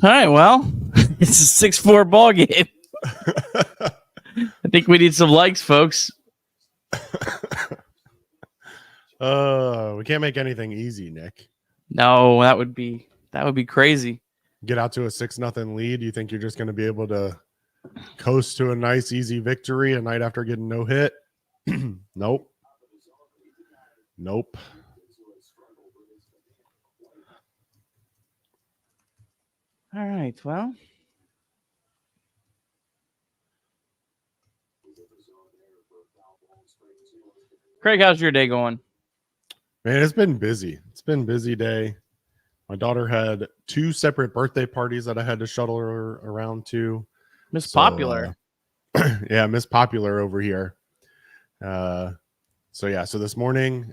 All right, well, it's a 6-4 ball game. I think we need some likes, folks. We can't make anything easy, Nick. No, that would be crazy. Get out to a 6-0 lead. You think you're just going to be able to coast to a nice, easy victory a night after getting no hit? Nope. Nope. All right, well. Craig, how's your day going? Man, it's been busy. It's been a busy day. My daughter had 2 separate birthday parties that I had to shuttle her around to. Miss Popular. Yeah, Miss Popular over here. So this morning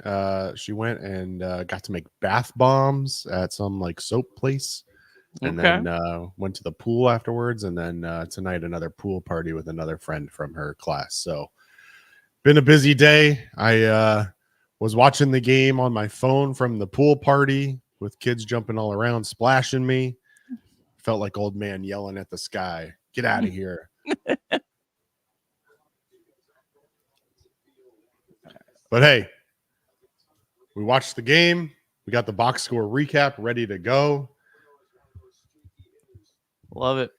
she went and got to make bath bombs at some like soap place, and then went to the pool afterwards, and then tonight another pool party with another friend from her class. So been a busy day. I was watching the game on my phone from the pool party with kids jumping all around, splashing me. Felt like old man yelling at the sky, "Get out of here." But hey, we watched the game. We got the box score recap ready to go. Love it.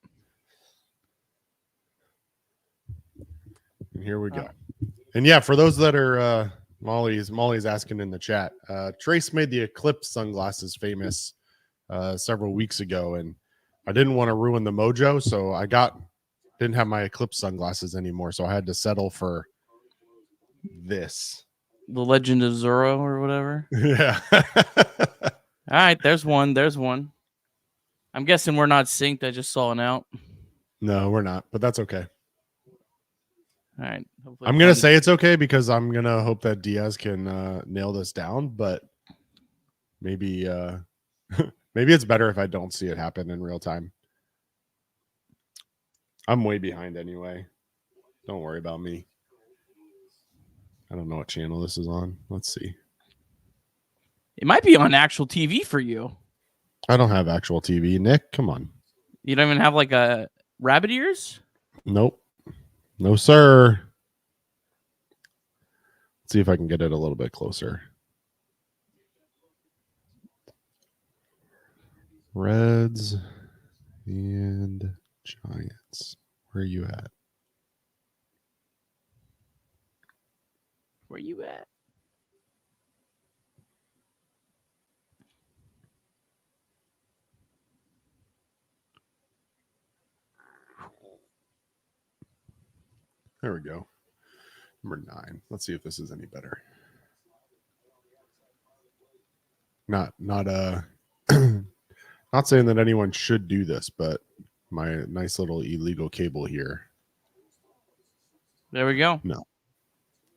And here we go. And yeah, for those that are Molly's asking in the chat. Trace made the Eclipse sunglasses famous several weeks ago, and I didn't want to ruin the mojo, so didn't have my Eclipse sunglasses anymore, so I had to settle for this. The Legend of Zorro or whatever. Yeah. All right, there's one. I'm guessing we're not synced. I just saw an out. No, we're not, but that's okay. All right. I'm going to say it's okay because I'm going to hope that Diaz can nail this down, but maybe maybe it's better if I don't see it happen in real time. I'm way behind anyway. Don't worry about me. I don't know what channel this is on. Let's see. It might be on actual TV for you. I don't have actual TV. Nick, come on. You don't even have like a rabbit ears? Nope. No, sir. Let's see if I can get it a little bit closer. Reds and Giants. Where are you at? Where you at? There we go. Number 9. Let's see if this is any better. Not saying that anyone should do this, but my nice little illegal cable here. There we go. No.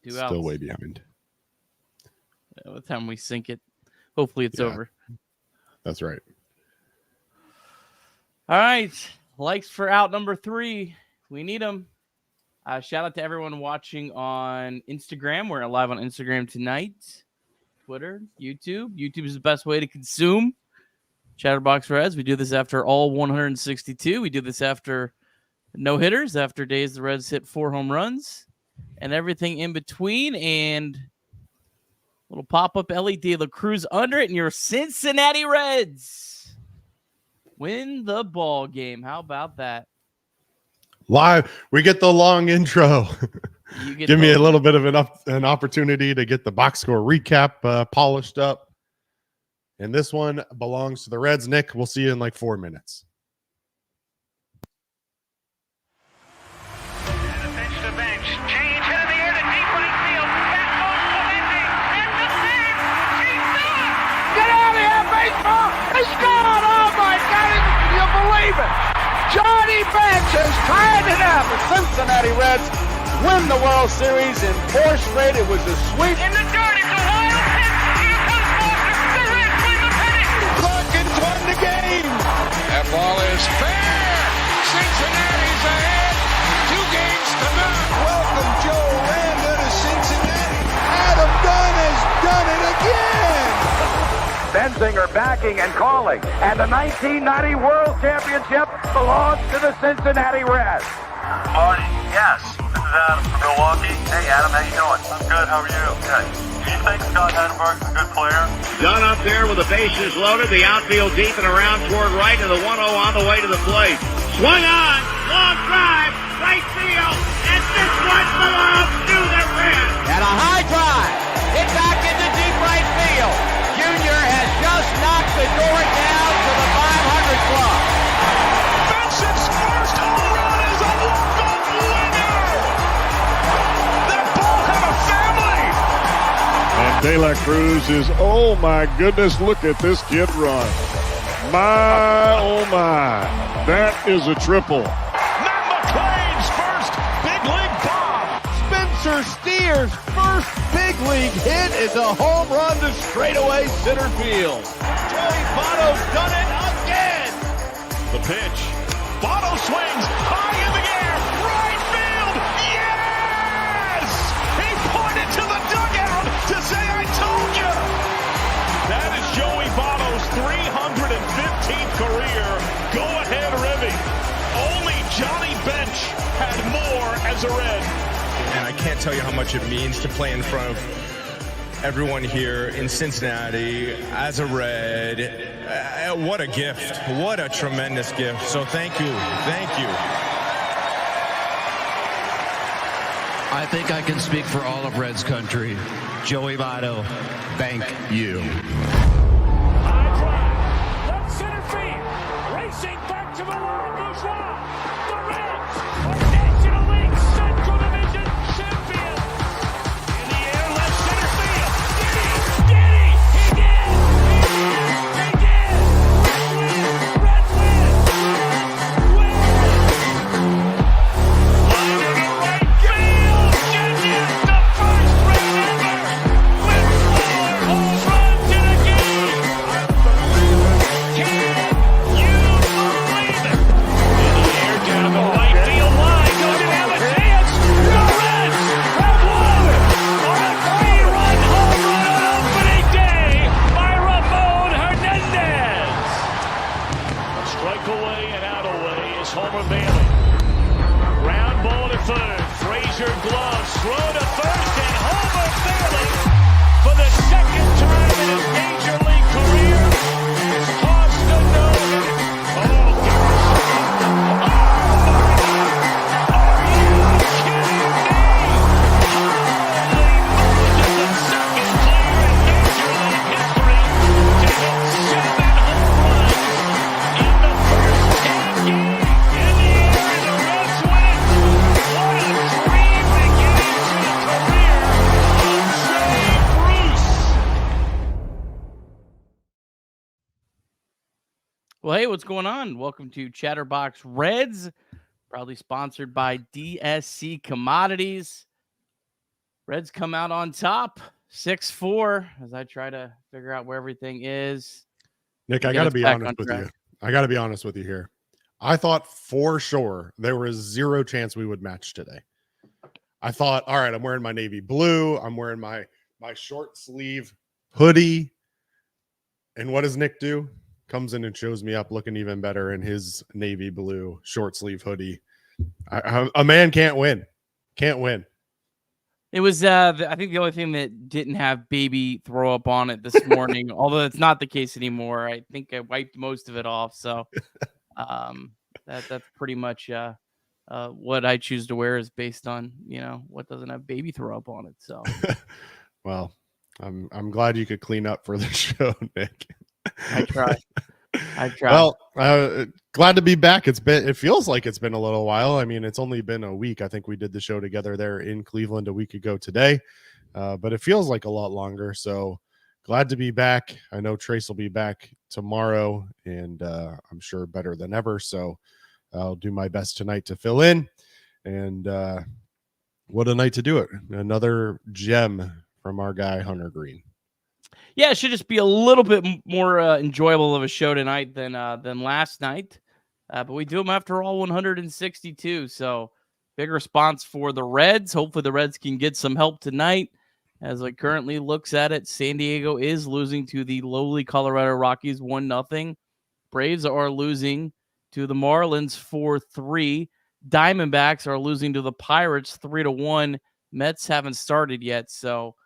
Still outs. Way behind. By the time we sync it, hopefully it's over. That's right. All right. Likes for out number 3. We need them. Shout out to everyone watching on Instagram. We're live on Instagram tonight. Twitter, YouTube. YouTube is the best way to consume Chatterbox Reds. We do this after all 162. We do this after no hitters, after days the Reds hit 4 home runs, and everything in between. And little pop-up LED, La Cruz under it, and your Cincinnati Reds win the ball game. How about that? Live, we get the long intro. Give me a little bit of an opportunity to get the box score recap polished up. And this one belongs to the Reds. Nick, we'll see you in like 4 minutes. And the bench to bench. Change hit in the air to deep right field. Back goes Clemente. Into deep. He's done. Get out of here, baseball. It's gone. Oh, my God. Can you believe it? Johnny Bench has tied it up. The Cincinnati Reds win the World Series in 4 straight. It was a sweep. In the dirt, it's a wild pitch. Here comes Foster. The Reds win the pennant. Perkins won the game. That ball is fair. Cincinnati's ahead. 2 games to none. Welcome, Joe Randa to Cincinnati. Adam Dunn has done it again. Benzinger backing and calling. And the 1990 World Championship belongs to the Cincinnati Reds. Marty, yes. This is Adam from Milwaukee. Hey, Adam, how you doing? I'm good. How are you? Good. Do you think Scott Chatterbox is a good player? Dunn up there with the bases loaded, the outfield deep and around toward right, and the 1-0 on the way to the plate. Swung on, long drive, right field, and this one belongs to the Reds. And a high drive. Hit back into deep right field. Junior has just knocked the door down to the 500 club. Benson's first home run is a walk-off winner. That ball had a family. And De La Cruz is, oh my goodness, look at this kid run. My, oh my. That is a triple. Matt McClain's first big league bomb. Spencer Steer's first big league hit is a home run to straightaway center field. Joey Votto's done it again. The pitch. Votto swings high in the air. Right field. Yes! He pointed to the dugout to say, I told you. That is Joey Votto's 315th career go-ahead ribby. Only Johnny Bench had more as a Red. And I can't tell you how much it means to play in front of everyone here in Cincinnati as a Red. What a gift. What a tremendous gift. So thank you. Thank you. I think I can speak for all of Reds country. Joey Votto, thank you. High drive. Left center field. Racing back to the line. Bourgeois. The Reds are National League Central Division champions. In the air, left center field. Did he? He did. He did. Reds win. Line into right field. Genius, the first Red ever. Wins four home runs in a game. Can you believe it? In the air, down the right field line. Doesn't have a chance. The Reds have won on a 3-run home run on opening day by Ramon Hernandez. A strike away and out away is Homer Bailey. Ground ball to third. Frazier gloves. Throw to first, and Homer Bailey, for the second time in his major league career, has tossed a no-hitter. Oh, gosh. Oh, my God. Are you kidding me? Holy Moses, the second player in major league history to hit 7 home runs in the first 10 games. In the air, and the Reds win. What a dream beginning to the career of Jay Bruce. Well, hey, what's going on? Welcome to Chatterbox Reds, proudly sponsored by DSC Commodities. Reds come out on top, 6-4, as I try to figure out where everything is. Nick, Get I got to us be back honest on with track. you. I got to be honest with you here. I thought for sure there was zero chance we would match today. I thought, all right, I'm wearing my navy blue. I'm wearing my short sleeve hoodie. And what does Nick do? Comes in and shows me up looking even better in his navy blue short sleeve hoodie. A man can't win. Can't win. It was, I think the only thing that didn't have baby throw up on it this morning, although it's not the case anymore. I think I wiped most of it off. So that's pretty much what I choose to wear is based on, what doesn't have baby throw up on it. So, Well, I'm glad you could clean up for the show, Nick. I try. Well, glad to be back. It feels like it's been a little while. I mean, it's only been a week. I think we did the show together there in Cleveland a week ago today, but it feels like a lot longer. So glad to be back. I know Trace will be back tomorrow, and I'm sure better than ever. So I'll do my best tonight to fill in. And what a night to do it! Another gem from our guy Hunter Greene. Yeah, it should just be a little bit more enjoyable of a show tonight than last night. But we do them after all 162. So big response for the Reds. Hopefully the Reds can get some help tonight. As it currently looks at it, San Diego is losing to the lowly Colorado Rockies 1-0. Braves are losing to the Marlins 4-3. Diamondbacks are losing to the Pirates 3-1. Mets haven't started yet, so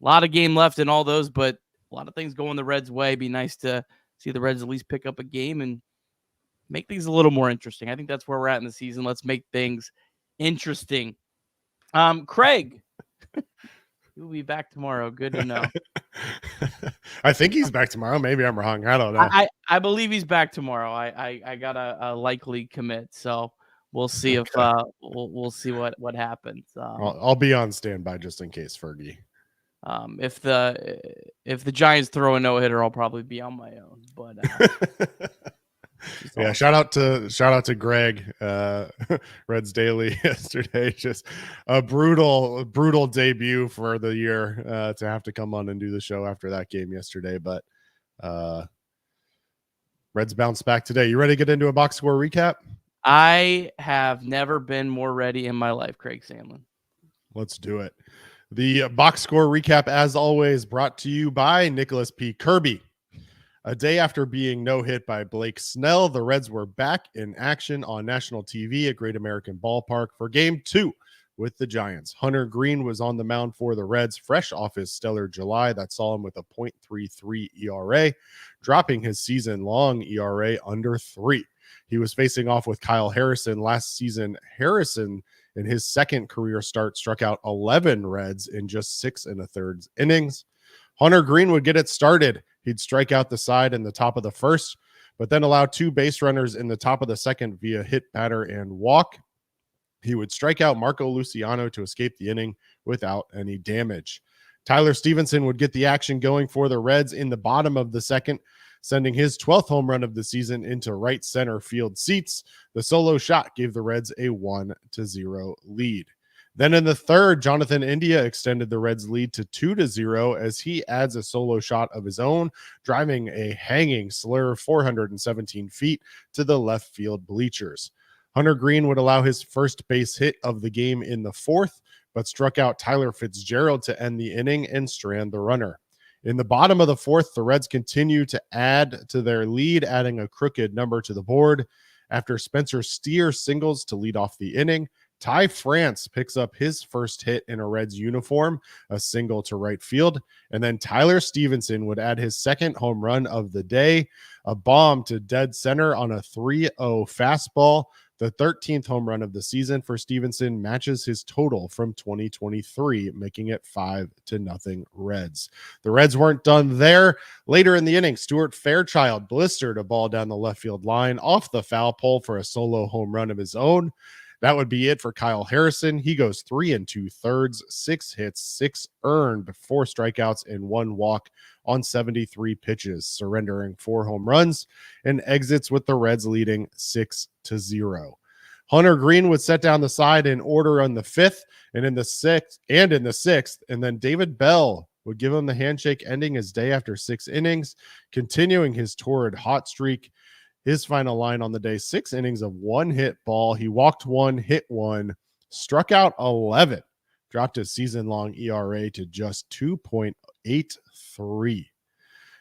a lot of game left in all those, but a lot of things going the Reds' way. Be nice to see the Reds at least pick up a game and make things a little more interesting. I think that's where we're at in the season. Let's make things interesting. Craig, you'll be back tomorrow. Good to know. I think he's back tomorrow. Maybe I'm wrong. I don't know. I believe he's back tomorrow. I got a likely commit, so we'll see if we'll see what happens. I'll be on standby just in case, Fergie. If the Giants throw a no-hitter, I'll probably be on my own. But Yeah, awesome. shout out to Greg, Reds Daily yesterday. Just a brutal debut for the year to have to come on and do the show after that game yesterday. But Reds bounce back today. You ready to get into a box score recap? I have never been more ready in my life, Craig Sandlin. Let's do it. The box score recap, as always, brought to you by Nicholas P. Kirby. A day after being no-hit by Blake Snell, the Reds were back in action on national TV at Great American Ballpark for Game 2 with the Giants. Hunter Greene was on the mound for the Reds, fresh off his stellar July that saw him with a .33 ERA, dropping his season-long ERA under 3. He was facing off with Kyle Harrison last season. Harrison, in his second career start, struck out 11 Reds in just 6 1/3 innings. Hunter Greene would get it started. He'd strike out the side in the top of the first, but then allow 2 base runners in the top of the second via hit, batter, and walk. He would strike out Marco Luciano to escape the inning without any damage. Tyler Stevenson would get the action going for the Reds in the bottom of the second, sending his 12th home run of the season into right center field seats. The solo shot gave the Reds a 1-0 lead. Then in the third, Jonathan India extended the Reds' lead to 2-0 as he adds a solo shot of his own, driving a hanging slur 417 feet to the left field bleachers. Hunter Greene would allow his first base hit of the game in the fourth, but struck out Tyler Fitzgerald to end the inning and strand the runner. In the bottom of the fourth, the Reds continue to add to their lead, adding a crooked number to the board. After Spencer Steer singles to lead off the inning, Ty France picks up his first hit in a Reds uniform, a single to right field, and then Tyler Stevenson would add his second home run of the day, a bomb to dead center on a 3-0 fastball. The 13th home run of the season for Stevenson matches his total from 2023, making it 5-0 Reds. The Reds weren't done there. Later in the inning, Stuart Fairchild blistered a ball down the left field line off the foul pole for a solo home run of his own. That would be it for Kyle Harrison. He goes 3 2/3, 6 hits, 6 earned, 4 strikeouts, and 1 walk on 73 pitches, surrendering 4 home runs and exits with the Reds leading 6-0. Hunter Greene would set down the side in order on the 5th and in the 6th, and then David Bell would give him the handshake, ending his day after 6 innings, continuing his torrid hot streak. His final line on the day, 6 innings of 1 hit ball. He walked 1, hit 1, struck out 11, dropped his season-long ERA to just 2.83.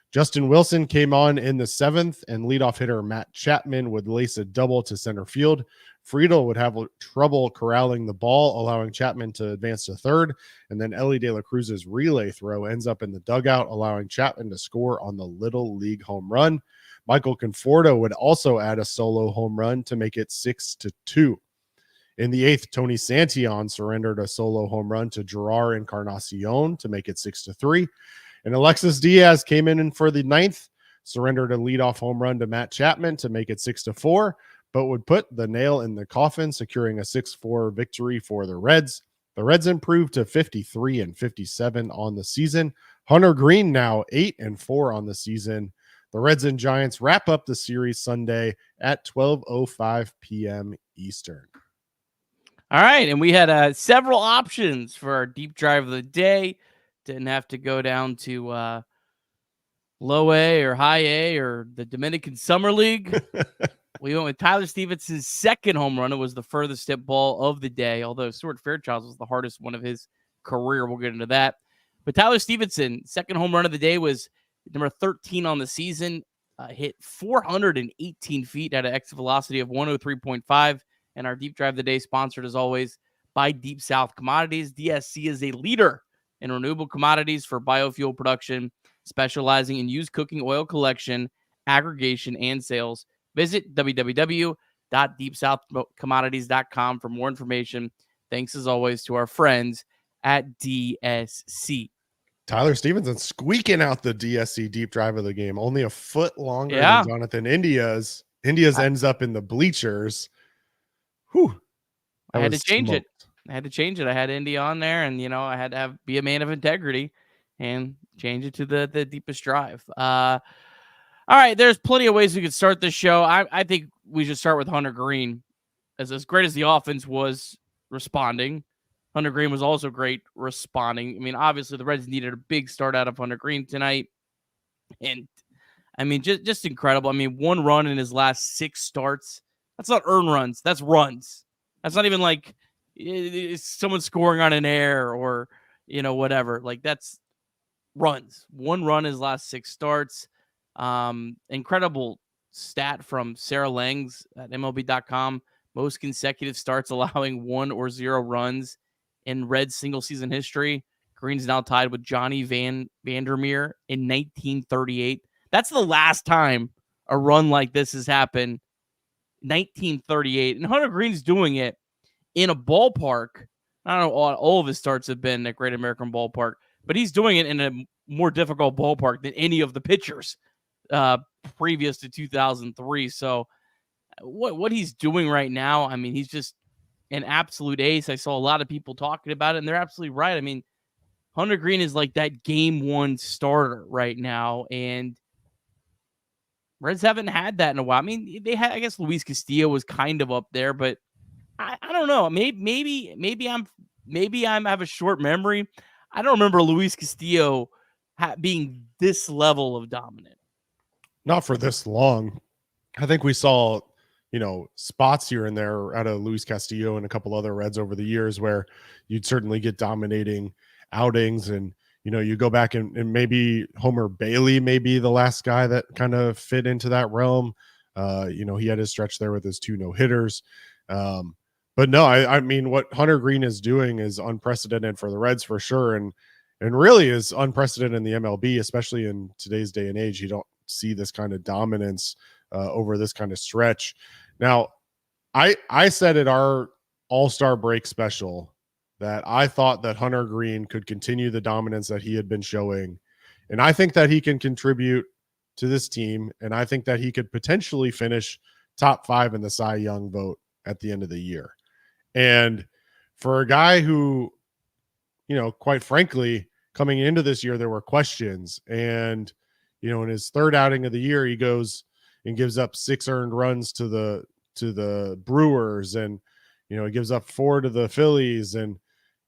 Justin Wilson came on in the 7th, and leadoff hitter Matt Chapman would lace a double to center field. Friedel would have trouble corralling the ball, allowing Chapman to advance to third, and then Ellie De La Cruz's relay throw ends up in the dugout, allowing Chapman to score on the Little League home run. Michael Conforto would also add a solo home run to make it 6-2. In the 8th, Tony Santillan surrendered a solo home run to Gerard Encarnacion to make it 6-3. And Alexis Diaz came in for the 9th, surrendered a leadoff home run to Matt Chapman to make it 6-4, but would put the nail in the coffin, securing a 6-4 victory for the Reds. The Reds improved to 53-57 on the season. Hunter Greene now 8-4 on the season. The Reds and Giants wrap up the series Sunday at 12:05 p.m. Eastern. All right, and we had several options for our deep drive of the day. Didn't have to go down to low A or high A or the Dominican Summer League. We went with Tyler Stevenson's second home run. It was the furthest hit ball of the day, although Stuart Fairchild was the hardest one of his career. We'll get into that. But Tyler Stevenson, second home run of the day, was number 13 on the season, hit 418 feet at an exit velocity of 103.5. And our deep drive of the day, sponsored as always by Deep South Commodities. DSC is a leader in renewable commodities for biofuel production, specializing in used cooking oil collection, aggregation, and sales. Visit www.deepsouthcommodities.com for more information. Thanks as always to our friends at DSC. Tyler Stevenson squeaking out the DSC deep drive of the game, only a foot longer than Jonathan India's. India's ends up in the bleachers. Whew. I had to change it. I had India on there, and I had to be a man of integrity and change it to the deepest drive. All right, there's plenty of ways we could start this show. I think we should start with Hunter Greene. As great as the offense was responding, Hunter Greene was also great responding. I mean, obviously the Reds needed a big start out of Hunter Greene tonight. And I mean, just incredible. I mean, 1 run in his last 6 starts. That's not earned runs. That's runs. That's not even like someone scoring on an error or, whatever. Like, that's runs. 1 run in his last 6 starts. Incredible stat from Sarah Langs at MLB.com. Most consecutive starts allowing 1 or 0 runs in Reds single season history. Greene's now tied with Johnny Vandermeer in 1938. That's the last time a run like this has happened. 1938. And Hunter Greene's doing it in a ballpark. I don't know what all of his starts have been at Great American Ballpark, but he's doing it in a more difficult ballpark than any of the pitchers previous to 2003. So what he's doing right now, I mean, he's just an absolute ace. I saw a lot of people talking about it, and they're absolutely right. I mean, Hunter Greene is like that game 1 starter right now, and Reds haven't had that in a while. I mean, they had, I guess Luis Castillo was kind of up there, but I don't know. Maybe I have a short memory. I don't remember Luis Castillo being this level of dominant. Not for this long. I think we saw, spots here and there out of Luis Castillo and a couple other Reds over the years where you'd certainly get dominating outings. And, you go back and maybe Homer Bailey may be the last guy that kind of fit into that realm. He had his stretch there with his 2 no-hitters. But no, I mean, what Hunter Greene is doing is unprecedented for the Reds for sure. And really is unprecedented in the MLB, especially in today's day and age. You don't see this kind of dominance over this kind of stretch. Now, I said at our All-Star break special that I thought that Hunter Greene could continue the dominance that he had been showing. And I think that he can contribute to this team. And I think that he could potentially finish top 5 in the Cy Young vote at the end of the year. And for a guy who, quite frankly, coming into this year, there were questions. And, in his 3rd outing of the year, he goes and gives up 6 earned runs to the Brewers. And, he gives up 4 to the Phillies. And,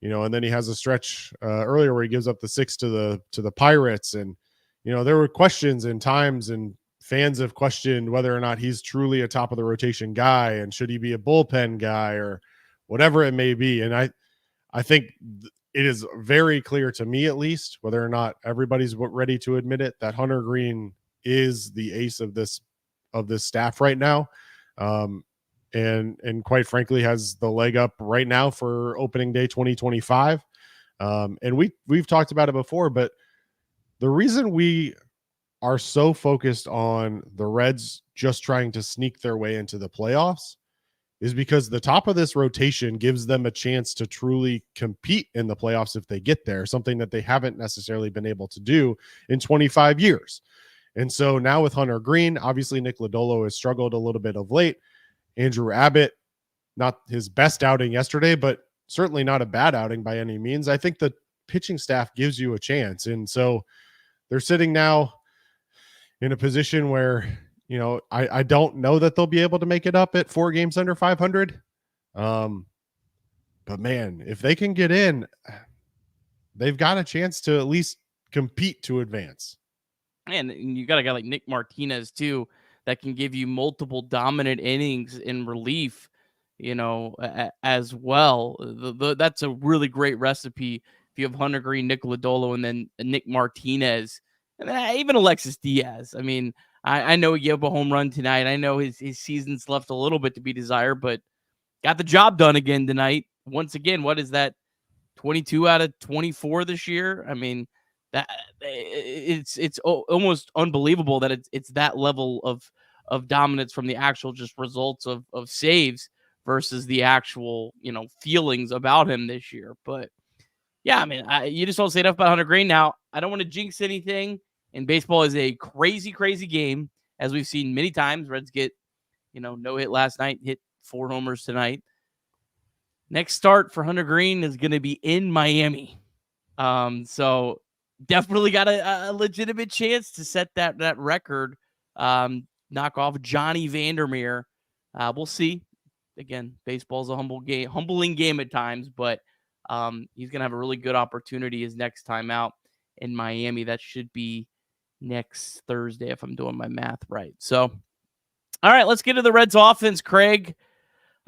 and then he has a stretch earlier where he gives up the 6 to the Pirates. And, there were questions and times, and fans have questioned whether or not he's truly a top of the rotation guy, and should he be a bullpen guy or whatever it may be. And I think it is very clear to me, at least, whether or not everybody's ready to admit it, that Hunter Greene is the ace of this staff right now. And quite frankly has the leg up right now for opening day 2025. And we've talked about it before, but the reason we are so focused on the Reds just trying to sneak their way into the playoffs is because the top of this rotation gives them a chance to truly compete in the playoffs if they get there, something that they haven't necessarily been able to do in 25 years. And so now with Hunter Greene, obviously Nick Lodolo has struggled a little bit of late. Andrew Abbott, not his best outing yesterday, but certainly not a bad outing by any means. I think the pitching staff gives you a chance. And so they're sitting now in a position where, I don't know that they'll be able to make it up at 4 games under 500. But man, if they can get in, they've got a chance to at least compete to advance. And you got a guy like Nick Martinez too, that can give you multiple dominant innings in relief, as well. That's a really great recipe. If you have Hunter Greene, Nick Lodolo, and then Nick Martinez, and then even Alexis Diaz. I mean, I know he gave up a home run tonight. I know his season's left a little bit to be desired, but got the job done again tonight. Once again, what is that? 22 out of 24 this year. I mean, that it's almost unbelievable that it's that level of dominance from the actual just results of saves versus the actual, feelings about him this year. But yeah, I mean, you just don't say enough about Hunter Greene. Now, I don't want to jinx anything, and baseball is a crazy, crazy game, as we've seen many times. Reds get, no hit last night, hit 4 homers tonight. Next start for Hunter Greene is going to be in Miami. So definitely got a legitimate chance to set that record knock off Johnny Vandermeer. We'll see. Again, baseball's a humbling game at times, but he's going to have a really good opportunity his next time out in Miami. That should be next Thursday, if I'm doing my math right. So, all right, let's get to the Reds offense, Craig.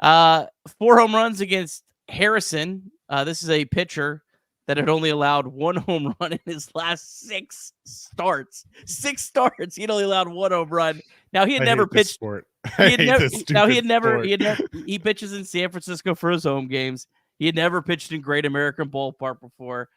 4 home runs against Harrison. This is a pitcher that had only allowed 1 home run in his last 6 starts. 6 starts. He'd only allowed 1 home run. Now he had never pitched. Sport. He pitches in San Francisco for his home games. He had never pitched in Great American Ballpark before.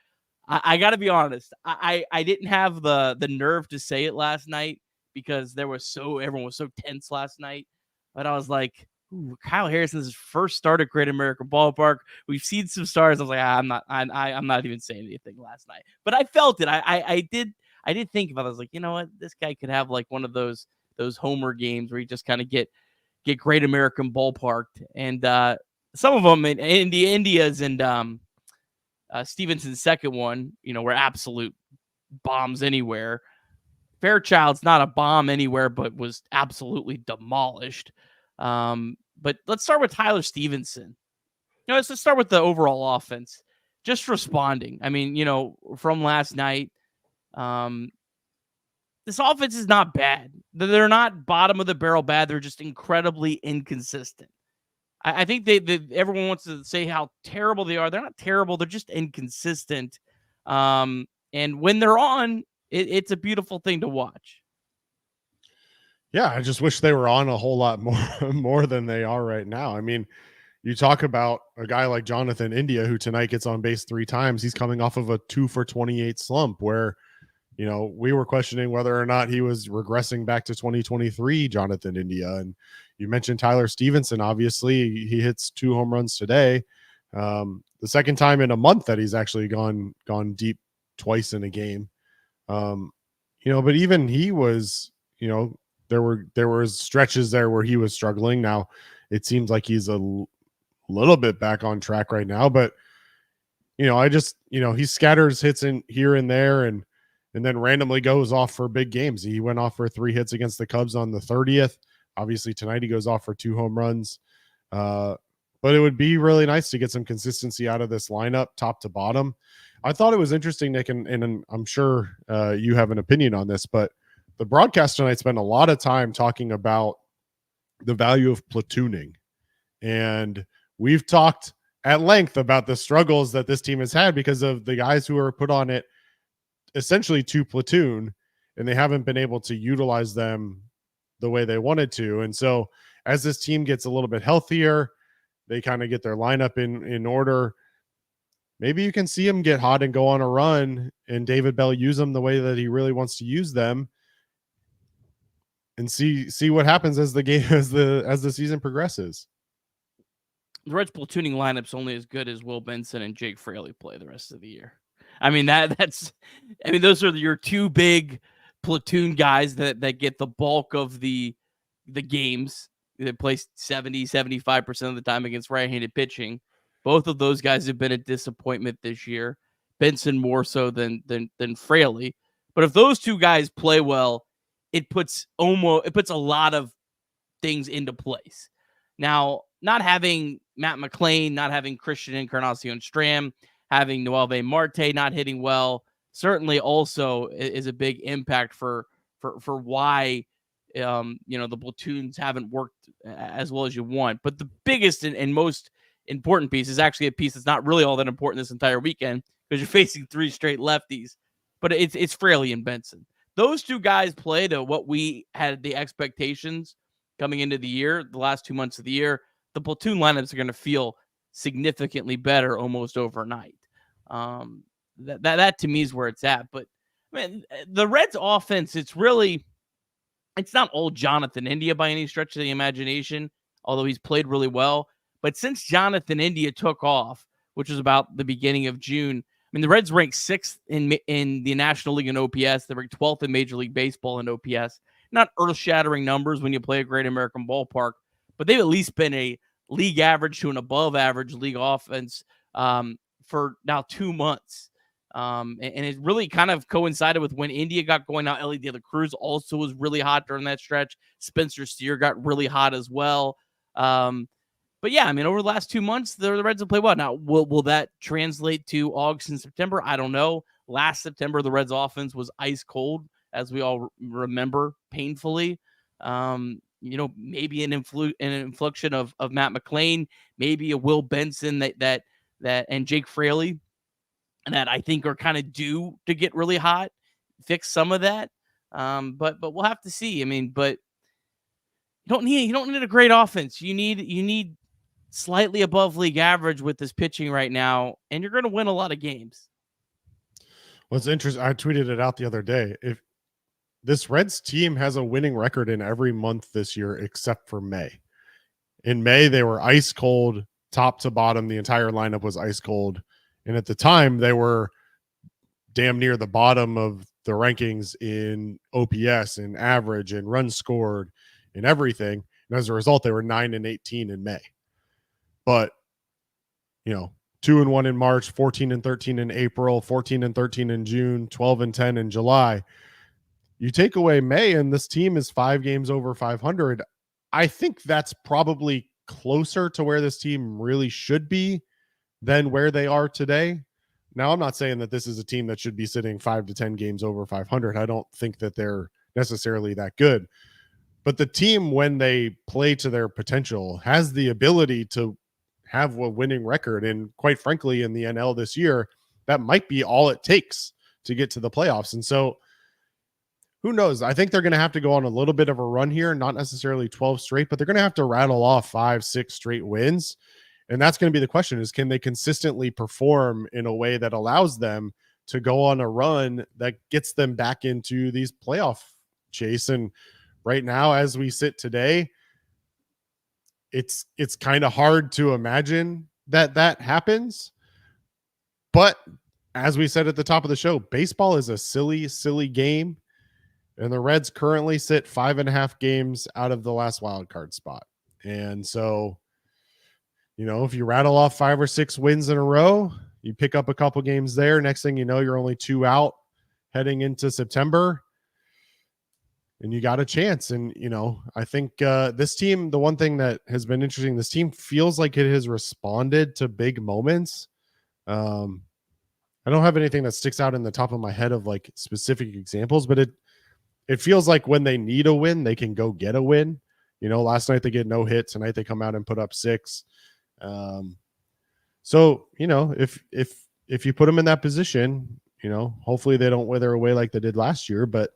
I got to be honest. I didn't have the nerve to say it last night because everyone was so tense last night. But I was like, ooh, Kyle Harrison's first start at Great American Ballpark. We've seen some stars. I was like, I'm not even saying anything last night. But I felt it. I did think about it. I was like, you know what? This guy could have like one of those homer games where you just kind of get Great American Ballparked. And some of them in the Indias and Stevenson's second one, were absolute bombs anywhere. Fairchild's not a bomb anywhere, but was absolutely demolished. But let's start with Tyler Stevenson. Let's start with the overall offense. Just responding. I mean, from last night, this offense is not bad. They're not bottom of the barrel bad. They're just incredibly inconsistent. I think everyone wants to say how terrible they are. They're not terrible. They're just inconsistent. And when they're on, it's a beautiful thing to watch. Yeah, I just wish they were on a whole lot more than they are right now. I mean, you talk about a guy like Jonathan India, who tonight gets on base 3 times. He's coming off of a 2 for 28 slump where, we were questioning whether or not he was regressing back to 2023, Jonathan India. And you mentioned Tyler Stevenson. Obviously, he hits 2 home runs today. The second time in a month that he's actually gone deep twice in a game. But even he was, there were stretches there where he was struggling. Now it seems like he's a little bit back on track right now, but he scatters hits in here and there and then randomly goes off for big games. He went off for 3 hits against the Cubs on the 30th. Obviously tonight he goes off for 2 home runs. But it would be really nice to get some consistency out of this lineup top to bottom. I thought it was interesting, Nick, and I'm sure you have an opinion on this, but the broadcast tonight spent a lot of time talking about the value of platooning. And we've talked at length about the struggles that this team has had because of the guys who are put on it essentially to platoon, and they haven't been able to utilize them the way they wanted to. And so as this team gets a little bit healthier, they kind of get their lineup in order. Maybe you can see him get hot and go on a run and David Bell use them the way that he really wants to use them and see what happens as the game, as the season progresses. The Reds platooning lineup's only as good as Will Benson and Jake Fraley play the rest of the year. I mean, those are your 2 big platoon guys that get the bulk of the games. They play 70-75% of the time against right-handed pitching. Both of those guys have been a disappointment this year. Benson more so than Fraley. But if those 2 guys play well, it puts a lot of things into place. Now, not having Matt McClain, not having Christian Encarnacion Stram, having Noelvi Marte not hitting well, certainly also is a big impact for why the platoons haven't worked as well as you want. But the biggest and most important piece is actually a piece that's not really all that important this entire weekend because you're facing 3 straight lefties. But it's Fraley and Benson. Those 2 guys play to what we had the expectations coming into the year, the last 2 months of the year. The platoon lineups are going to feel significantly better almost overnight. That to me is where it's at. But man, the Reds offense, it's not old Jonathan India by any stretch of the imagination, although he's played really well. But since Jonathan India took off, which was about the beginning of June, I mean, the Reds ranked 6th in the National League in OPS. They ranked 12th in Major League Baseball in OPS. Not earth-shattering numbers when you play a Great American Ballpark, but they've at least been a league average to an above-average league offense for now 2 months. And it really kind of coincided with when India got going. Now, Ellie De La Cruz also was really hot during that stretch. Spencer Steer got really hot as well. But yeah, I mean, over the last 2 months, the Reds have played well. Now, will that translate to August and September? I don't know. Last September, the Reds offense was ice cold, as we all remember painfully. Maybe an inflection of Matt McClain, maybe a Will Benson that and Jake Fraley that I think are kind of due to get really hot, fix some of that. But we'll have to see. I mean, but you don't need a great offense. You need slightly above league average with this pitching right now, and you're going to win a lot of games. What's interesting, I tweeted it out the other day. If this Reds team has a winning record in every month this year except for May. In May, they were ice cold, top to bottom. The entire lineup was ice cold. And at the time, they were damn near the bottom of the rankings in OPS and average and runs scored and everything. And as a result, they were 9-18 in May. But, 2-1 in March, 14-13 in April, 14-13 in June, 12-10 in July. You take away May, and this team is 5 games over 500. I think that's probably closer to where this team really should be than where they are today. Now, I'm not saying that this is a team that should be sitting 5 to 10 games over 500. I don't think that they're necessarily that good. But the team, when they play to their potential, has the ability to have a winning record. And quite frankly, in the NL this year, that might be all it takes to get to the playoffs. And so who knows? I think they're going to have to go on a little bit of a run here, not necessarily 12 straight, but they're going to have to rattle off 5-6 straight wins. And that's going to be the question, is can they consistently perform in a way that allows them to go on a run that gets them back into these playoff chase? And right now, as we sit today, it's kind of hard to imagine that happens. But as we said at the top of the show, baseball is a silly, silly game. And the Reds currently sit 5.5 games out of the last wild card spot. And so, if you rattle off 5 or 6 wins in a row, you pick up a couple games there. Next thing you know, you're only 2 out heading into September. And you got a chance. And, I think this team, the one thing that has been interesting, this team feels like it has responded to big moments. I don't have anything that sticks out in the top of my head of like specific examples, but it feels like when they need a win, they can go get a win. Last night they get no hit. Tonight they come out and put up 6. So, if you put them in that position, hopefully they don't wither away like they did last year, but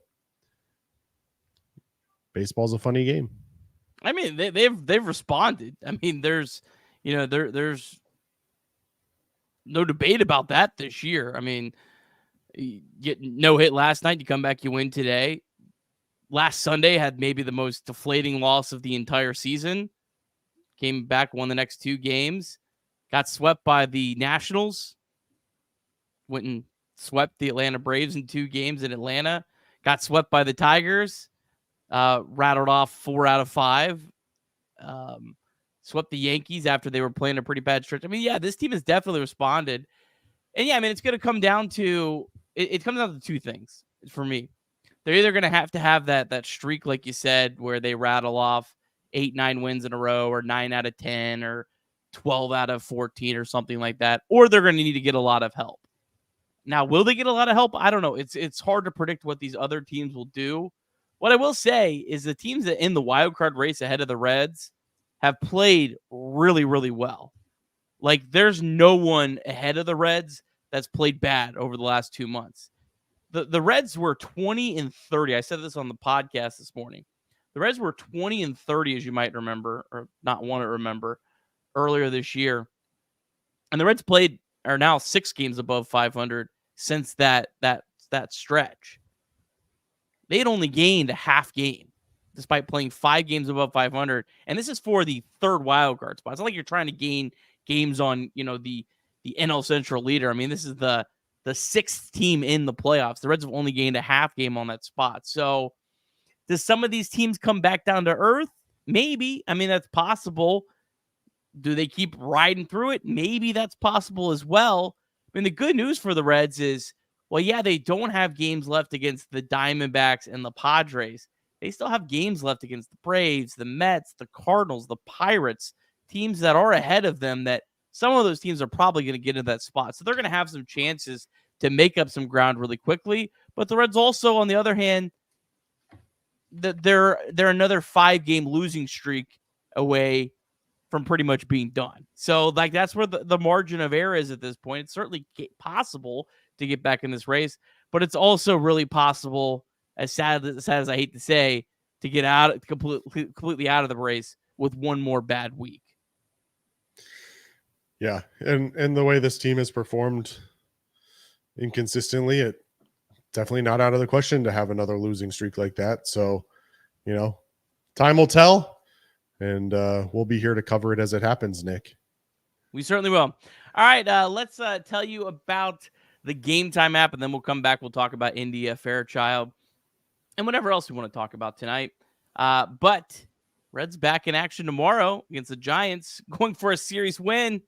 baseball's a funny game. I mean, they've responded. I mean, there's no debate about that this year. I mean, you get no hit last night, you come back, you win today. Last Sunday had maybe the most deflating loss of the entire season. Came back, won the next 2 games, got swept by the Nationals, went and swept the Atlanta Braves in 2 games in Atlanta, got swept by the Tigers, rattled off 4 out of 5, swept the Yankees after they were playing a pretty bad stretch. I mean, yeah, this team has definitely responded. And yeah, I mean, it's going to come down to, it comes down to 2 things for me. They're either going to have that streak, like you said, where they rattle off 8-9 wins in a row, or 9 out of 10, or 12 out of 14, or something like that, or they're going to need to get a lot of help. Now, will they get a lot of help? I don't know. It's hard to predict what these other teams will do. What I will say is the teams that in the wild card race ahead of the Reds have played really, really well. Like, there's no one ahead of the Reds that's played bad over the last 2 months. The Reds were 20-30. I said this on the podcast this morning. The Reds were 20-30, as you might remember, or not want to remember, earlier this year. And the Reds are now 6 games above 500 since that stretch. They had only gained a half game despite playing 5 games above 500. And this is for the 3rd wild card spot. It's not like you're trying to gain games on, the NL Central leader. I mean, this is the 6th team in the playoffs. The Reds have only gained a half game on that spot. So does some of these teams come back down to earth? Maybe. I mean, that's possible. Do they keep riding through it? Maybe that's possible as well. mean, the good news for the Reds is, well, yeah, they don't have games left against the Diamondbacks and the Padres. They still have games left against the Braves, the Mets, the Cardinals, the Pirates, teams that are ahead of them, that some of those teams are probably going to get into that spot. So they're going to have some chances to make up some ground really quickly. But the Reds also, on the other hand, they're another 5-game losing streak away from pretty much being done. So, like, that's where the margin of error is at this point. It's certainly possible to get back in this race, but it's also really possible, as sad as I hate to say, to get out completely out of the race with one more bad week. Yeah, and the way this team has performed inconsistently, it definitely not out of the question to have another losing streak like that. So, time will tell, and we'll be here to cover it as it happens, Nick. We certainly will. All right, let's tell you about the Game Time app, and then we'll come back. We'll talk about India, Fairchild, and whatever else we want to talk about tonight. But Reds back in action tomorrow against the Giants, going for a series win.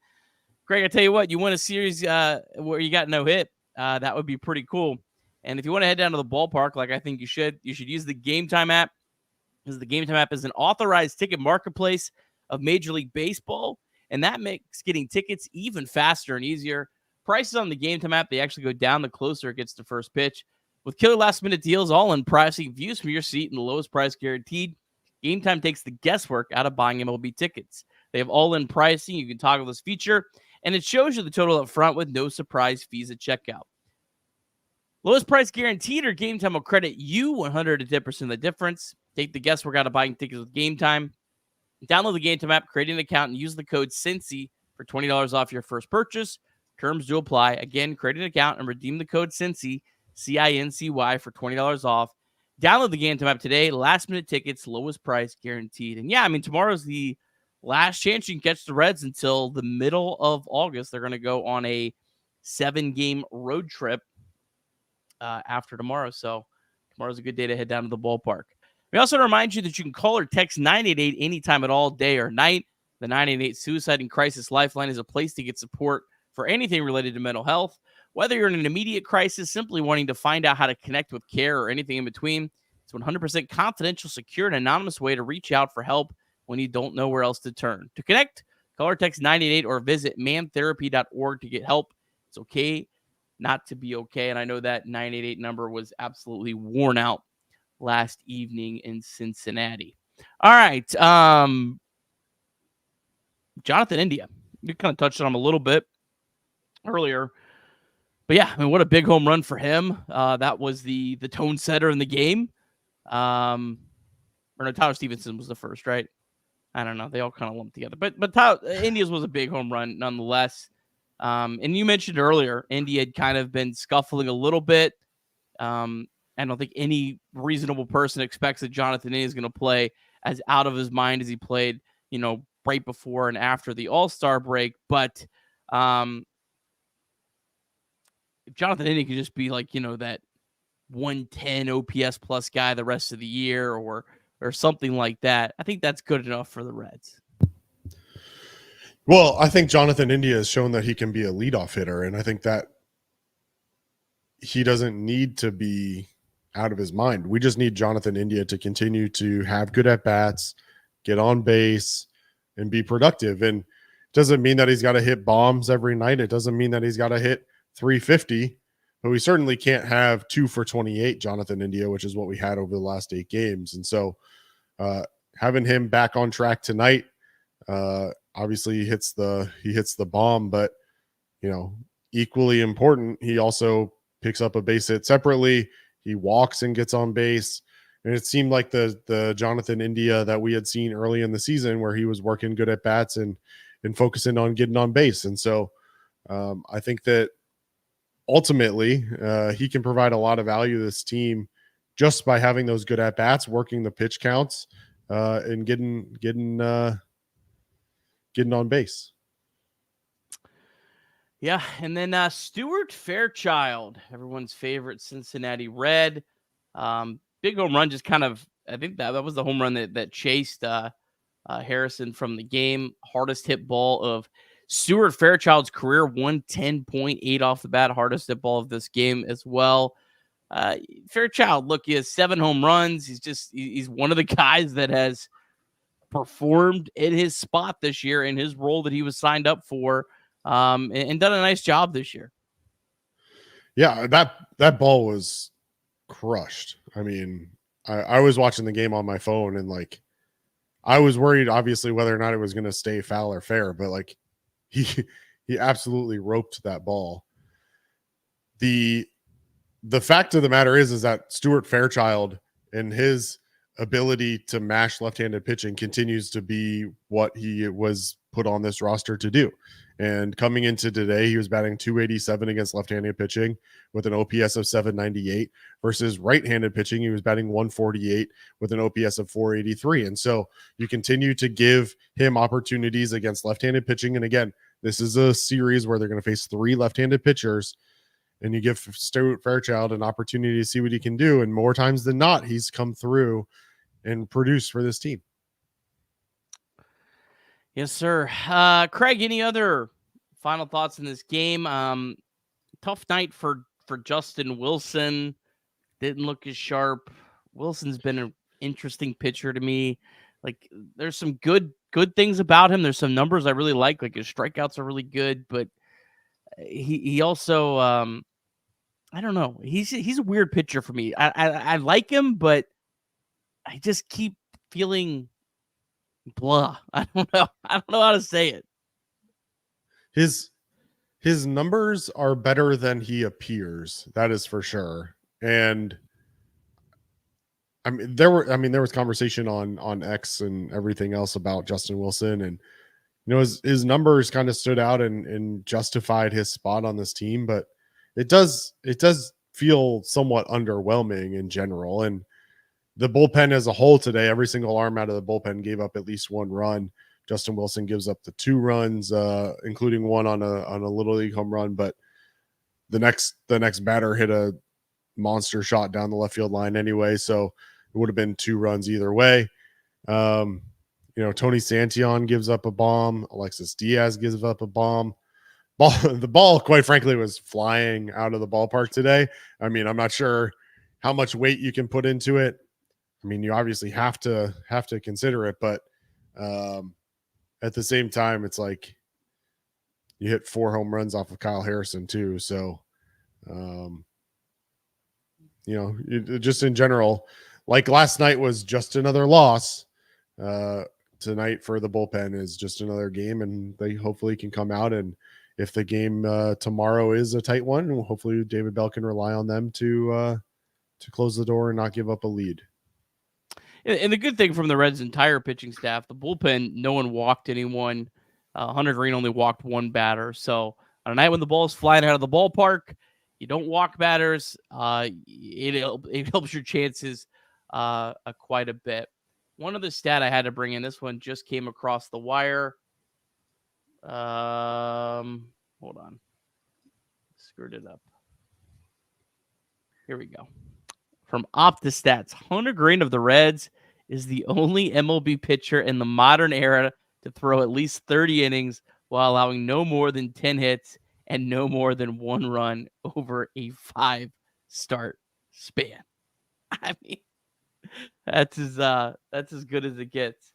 Greg, I tell you what, you win a series where you got no hit. That would be pretty cool. And if you want to head down to the ballpark, like I think you should use the Game Time app, because the Game Time app is an authorized ticket marketplace of Major League Baseball, and that makes getting tickets even faster and easier. Prices on the Game Time app, they actually go down the closer it gets to first pitch. With killer last-minute deals, all-in pricing, views from your seat, and the lowest price guaranteed, Game Time takes the guesswork out of buying MLB tickets. They have all-in pricing. You can toggle this feature, and it shows you the total up front with no surprise fees at checkout. Lowest price guaranteed, or Game Time will credit you 110% of the difference. Take the guesswork out of buying tickets with Game Time. Download the Game Time app, create an account, and use the code CINCY for $20 off your first purchase. Terms do apply. Again, create an account and redeem the code CINCY, CINCY, for $20 off. Download the Game Time app today. Last-minute tickets, lowest price guaranteed. And yeah, I mean, tomorrow's the last chance you can catch the Reds until the middle of August. They're going to go on a 7-game road trip after tomorrow. So tomorrow's a good day to head down to the ballpark. We also remind you that you can call or text 988 anytime at all, day or night. The 988 Suicide and Crisis Lifeline is a place to get support for anything related to mental health. Whether you're in an immediate crisis, simply wanting to find out how to connect with care, or anything in between, it's 100% confidential, secure, and anonymous way to reach out for help when you don't know where else to turn. To connect, call or text 988 or visit mantherapy.org to get help. It's okay not to be okay. And I know that 988 number was absolutely worn out last evening in Cincinnati. All right. Jonathan India. You kind of touched on him a little bit earlier. But yeah, I mean, what a big home run for him. That was the tone setter in the game. Or no, Tyler Stevenson was the first, right? I don't know. They all kind of lumped together. But India's was a big home run nonetheless. And you mentioned earlier, India had kind of been scuffling a little bit. I don't think any reasonable person expects that Jonathan India is going to play as out of his mind as he played, right before and after the All-Star break. But if Jonathan India could just be like, that 110 OPS plus guy the rest of the year or something like that, I think that's good enough for the Reds. Well, I think Jonathan India has shown that he can be a leadoff hitter, and I think that he doesn't need to be out of his mind. We just need Jonathan India to continue to have good at-bats, get on base, and be productive. And it doesn't mean that he's got to hit bombs every night. It doesn't mean that he's got to hit 350, but we certainly can't have 2 for 28 Jonathan India, which is what we had over the last 8 games. And so having him back on track tonight, obviously he hits the bomb, but equally important, he also picks up a base hit separately. He walks and gets on base. And it seemed like the Jonathan India that we had seen early in the season, where he was working good at bats and focusing on getting on base. And so I think that ultimately he can provide a lot of value to this team just by having those good at bats, working the pitch counts, and getting on base. Yeah, and then Stuart Fairchild, everyone's favorite Cincinnati Red. Big home run, just kind of, I think that was the home run that chased Harrison from the game. Hardest hit ball of Stuart Fairchild's career 110.8 off the bat, hardest hit ball of this game as well. Fairchild, look, he has 7 home runs. He's one of the guys that has performed in his spot this year in his role that he was signed up for, and done a nice job this year. Yeah, that ball was crushed. I mean, I was watching the game on my phone, and like, I was worried, obviously, whether or not it was going to stay foul or fair, but like, he absolutely roped that ball. The fact of the matter is that Stuart Fairchild and his ability to mash left-handed pitching continues to be what he was put on this roster to do. And coming into today, he was batting .287 against left-handed pitching with an OPS of 798 versus right-handed pitching. He was batting .148 with an OPS of 483. And so you continue to give him opportunities against left-handed pitching. And again, this is a series where they're going to face 3 left-handed pitchers, and you give Stuart Fairchild an opportunity to see what he can do. And more times than not, he's come through and produced for this team. Yes, sir. Craig, any other final thoughts in this game? Tough night for Justin Wilson. Didn't look as sharp. Wilson's been an interesting pitcher to me. Like, there's some good things about him. There's some numbers I really like his strikeouts are really good, but he also I don't know. He's a weird pitcher for me. I like him, but I just keep feeling blah. I don't know how to say it. His numbers are better than he appears. That is for sure. And there was conversation on X and everything else about Justin Wilson, and his numbers kind of stood out and justified his spot on this team, but it does feel somewhat underwhelming in general. And the bullpen as a whole today, every single arm out of the bullpen gave up at least 1 run. Justin Wilson gives up the 2 runs, including one on a little league home run. But the next batter hit a monster shot down the left field line anyway, so it would have been 2 runs either way. Tony Santion gives up a bomb. Alexis Diaz gives up a bomb. The ball, quite frankly, was flying out of the ballpark today. I mean, I'm not sure how much weight you can put into it. I mean, you obviously have to consider it, but at the same time, it's like you hit 4 home runs off of Kyle Harrison too. So, just in general, like last night was just another loss. Tonight for the bullpen is just another game, and they hopefully can come out. And if the game tomorrow is a tight one, hopefully David Bell can rely on them to close the door and not give up a lead. And the good thing from the Reds' entire pitching staff, the bullpen, no one walked anyone. Hunter Greene only walked 1 batter. So on a night when the ball is flying out of the ballpark, you don't walk batters. It helps your chances quite a bit. One other stat I had to bring in, this one just came across the wire. Hold on. Screwed it up. Here we go. From OptiStats, Hunter Greene of the Reds is the only MLB pitcher in the modern era to throw at least 30 innings while allowing no more than 10 hits and no more than 1 run over a 5-start span. I mean, that's as good as it gets.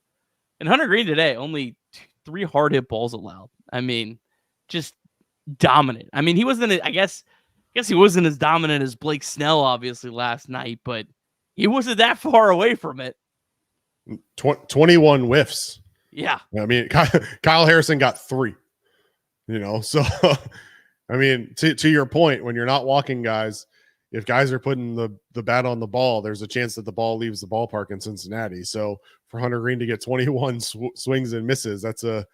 And Hunter Greene today, only 3 hard hit balls allowed. I mean, just dominant. I mean, he wasn't, I guess he wasn't as dominant as Blake Snell, obviously, last night, but he wasn't that far away from it. 21 whiffs. Yeah. I mean, Kyle Harrison got 3, so, I mean, to your point, when you're not walking guys, if guys are putting the bat on the ball, there's a chance that the ball leaves the ballpark in Cincinnati. So for Hunter Greene to get 21 swings and misses, that's a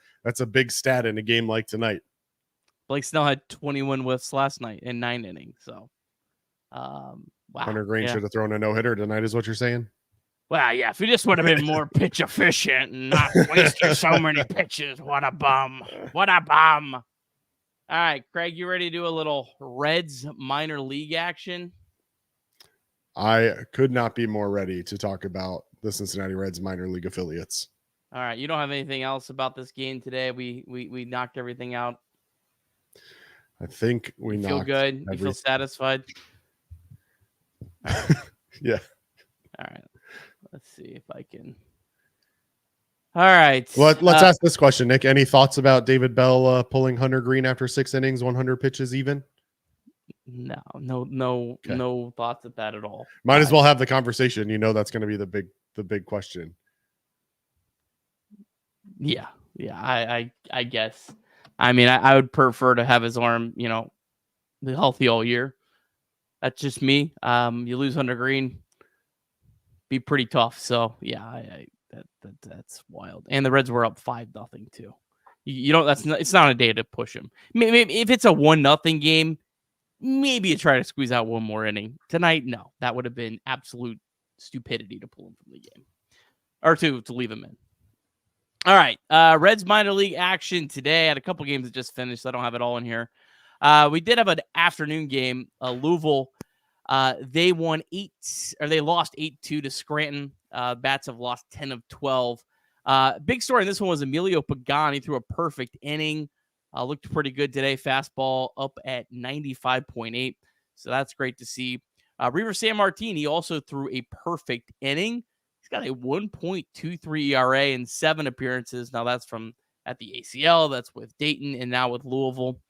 big stat in a game like tonight. Blake Snell had 21 whiffs last night in 9 innings. So, wow. Hunter Greene should have thrown a no-hitter tonight is what you're saying? Well, yeah, if he just would have been more pitch efficient and not wasted so many pitches. What a bum. What a bum. All right, Craig, you ready to do a little Reds minor league action? I could not be more ready to talk about the Cincinnati Reds minor league affiliates. All right. You don't have anything else about this game today. We knocked everything out. I think we You feel knocked good. You feel satisfied. All right. Yeah. All right. Let's see if I can. All right. Let's ask this question, Nick. Any thoughts about David Bell pulling Hunter Greene after 6 innings, 100 pitches even? No thoughts at that at all. Might as well have the conversation. You know that's going to be the big question. Yeah. I guess. I mean, I would prefer to have his arm, healthy all year. That's just me. You lose Hunter Greene, be pretty tough. So yeah, that's wild. And the Reds were up 5-0 too. You don't. It's not a day to push him. Maybe if it's a 1-0 game, maybe you try to squeeze out one more inning. Tonight, no, that would have been absolute stupidity to pull him from the game or to leave him in. All right, Reds minor league action today. I had a couple games that just finished, so I don't have it all in here. We did have an afternoon game. Louisville, they lost 8-2 to Scranton. Bats have lost 10 of 12. Big story in this one was Emilio Pagani threw a perfect inning. Looked pretty good today. Fastball up at 95.8. So that's great to see. Reaver San Martin, he also threw a perfect inning. He's got a 1.23 ERA in 7 appearances. Now that's at the ACL. That's with Dayton and now with Louisville.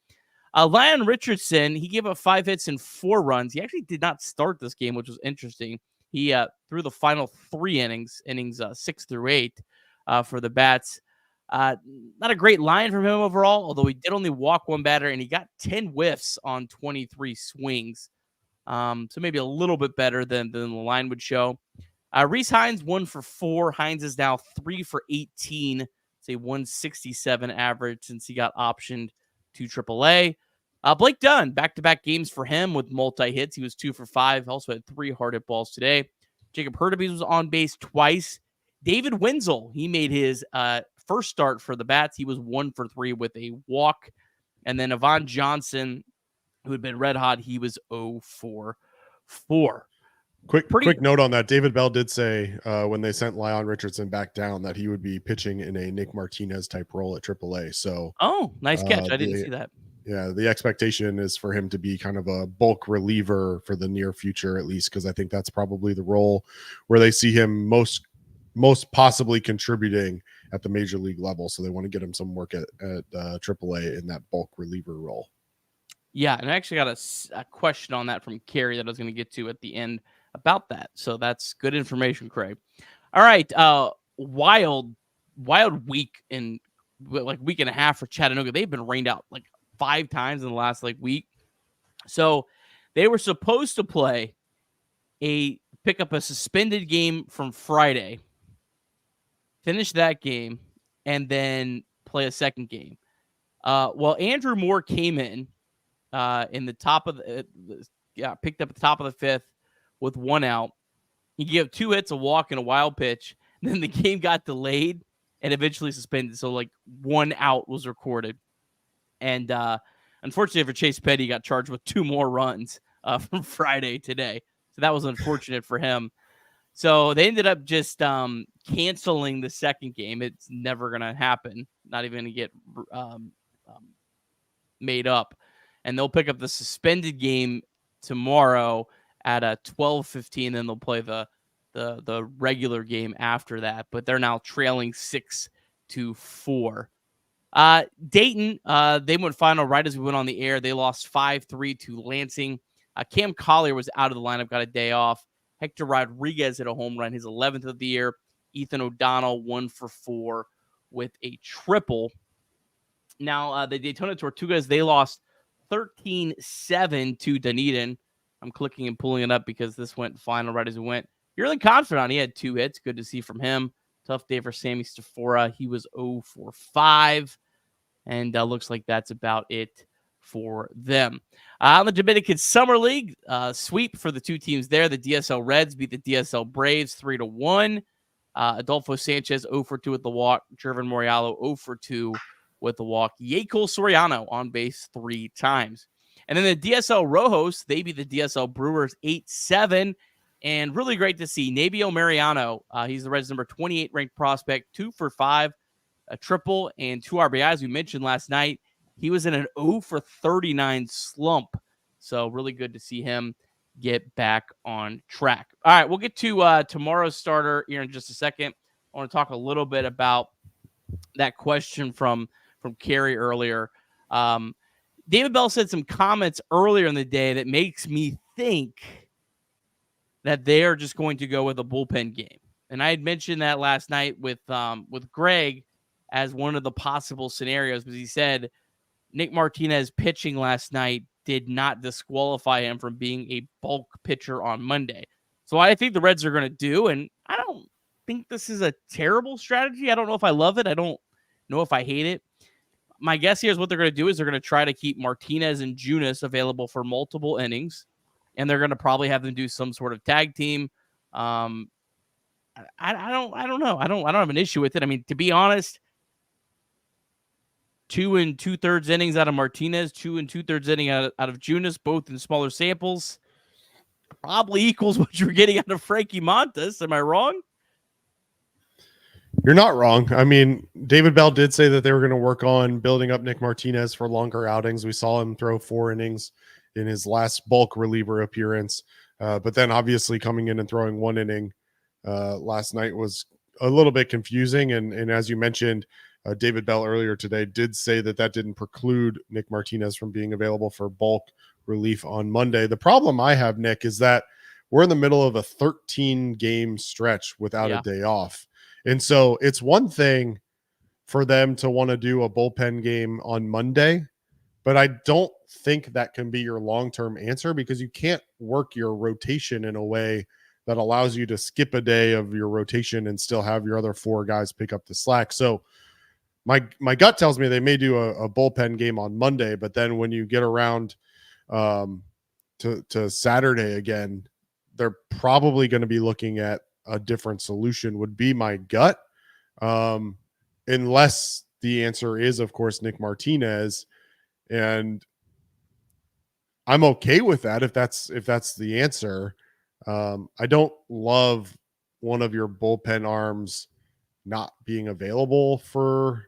Lyon Richardson, he gave up 5 hits and 4 runs. He actually did not start this game, which was interesting. He threw the final 3 innings 6 through 8 for the Bats. Not a great line from him overall, although he did only walk 1 batter, and he got 10 whiffs on 23 swings. So maybe a little bit better than the line would show. Reese Hines 1 for 4. Hines is now 3 for 18. It's a 167 average since he got optioned to AAA. Blake Dunn, back-to-back games for him with multi-hits. He was 2 for 5. Also had 3 hard hit balls today. Jacob Hurtubise was on base twice. David Wenzel, he made his first start for the Bats. He was 1 for 3 with a walk. And then Avon Johnson, who had been red hot, he was 0 for 4. Quick note on that. David Bell did say when they sent Lyon Richardson back down that he would be pitching in a Nick Martinez type role at AAA. So, nice catch. I didn't see that. Yeah, the expectation is for him to be kind of a bulk reliever for the near future, at least, because I think that's probably the role where they see him most possibly contributing at the major league level. So they want to get him some work at AAA in that bulk reliever role. Yeah, and I actually got a question on that from Carrie that I was going to get to at the end about that. So that's good information, Craig. All right, wild week in week and a half for Chattanooga. They've been rained out 5 times in the last week. So they were supposed to pick up a suspended game from Friday, finish that game, and then play a second game. Well, Andrew Moore came in the top of picked up at the top of the 5th with 1 out. He gave 2 hits, a walk, and a wild pitch. Then the game got delayed and eventually suspended. So 1 out was recorded. And unfortunately for Chase Petty, he got charged with 2 more runs from Friday today. So that was unfortunate for him. So they ended up just canceling the second game. It's never going to happen. Not even going to get made up. And they'll pick up the suspended game tomorrow at 12:15. Then they'll play the regular game after that. But they're now trailing 6-4. Dayton, they went final right as we went on the air. They lost 5-3 to Lansing. Cam Collier was out of the lineup, got a day off. Hector Rodriguez hit a home run, his 11th of the year. Ethan O'Donnell 1 for 4 with a triple. Now, the Daytona Tortugas, they lost 13-7 to Dunedin. I'm clicking and pulling it up because this went final right as it went. Yerlin Confidant, he had 2 hits. Good to see from him. Tough day for Sammy Stafora. He was 0 for 5. And looks like that's about it for them. On the Dominican Summer League, sweep for the 2 teams there. The DSL Reds beat the DSL Braves 3-1. Adolfo Sanchez 0 for 2 with the walk. Jervin Moriallo 0 for 2 with the walk. Yekel Soriano on base 3 times. And then the DSL Rojos, they beat the DSL Brewers 8-7. And really great to see Nabio Mariano. He's the Reds' number 28 ranked prospect, 2 for 5, a triple, and 2 RBIs. We mentioned last night he was in an 0 for 39 slump. So really good to see him get back on track. All right, we'll get to tomorrow's starter here in just a second. I want to talk a little bit about that question from Carrie earlier. David Bell said some comments earlier in the day that makes me think that they are just going to go with a bullpen game. And I had mentioned that last night with Greg as one of the possible scenarios, because he said Nick Martinez pitching last night did not disqualify him from being a bulk pitcher on Monday. So I think the Reds are going to do, and I don't think this is a terrible strategy. I don't know if I love it. I don't know if I hate it. My guess here is what they're going to do is they're going to try to keep Martinez and Junis available for multiple innings, and they're going to probably have them do some sort of tag team. I don't know. I don't have an issue with it. I mean, to be honest, 2 2/3 innings out of Martinez, 2 2/3 inning out of Junis, both in smaller samples, probably equals what you're getting out of Frankie Montas. Am I wrong? You're not wrong. I mean, David Bell did say that they were going to work on building up Nick Martinez for longer outings. We saw him throw 4 innings in his last bulk reliever appearance. But then obviously coming in and throwing 1 inning last night was a little bit confusing. And as you mentioned, David Bell earlier today did say that didn't preclude Nick Martinez from being available for bulk relief on Monday. The problem I have, Nick, is that we're in the middle of a 13-game stretch without a day off. And so it's one thing for them to want to do a bullpen game on Monday, but I don't think that can be your long-term answer, because you can't work your rotation in a way that allows you to skip a day of your rotation and still have your other 4 guys pick up the slack. So my gut tells me they may do a bullpen game on Monday, but then when you get around to Saturday again, they're probably going to be looking at a different solution, would be my gut. Unless the answer is, of course, Nick Martinez. And I'm okay with that if that's the answer. I don't love one of your bullpen arms not being available for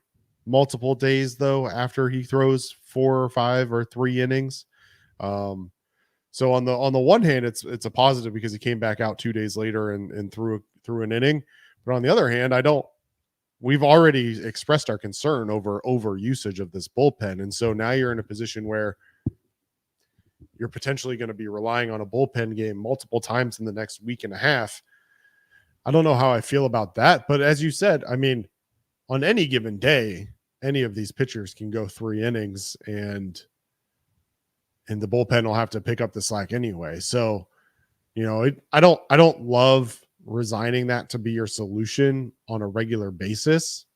multiple days, though, after he throws 4 or 5 or 3 innings. So on the one hand, it's a positive because he came back out 2 days later and threw an inning. But on the other hand, we've already expressed our concern over usage of this bullpen. And so now you're in a position where you're potentially going to be relying on a bullpen game multiple times in the next week and a half. I don't know how I feel about that. But as you said, I mean, on any given day, any of these pitchers can go 3 innings and the bullpen will have to pick up the slack anyway. So, I don't love resigning that to be your solution on a regular basis.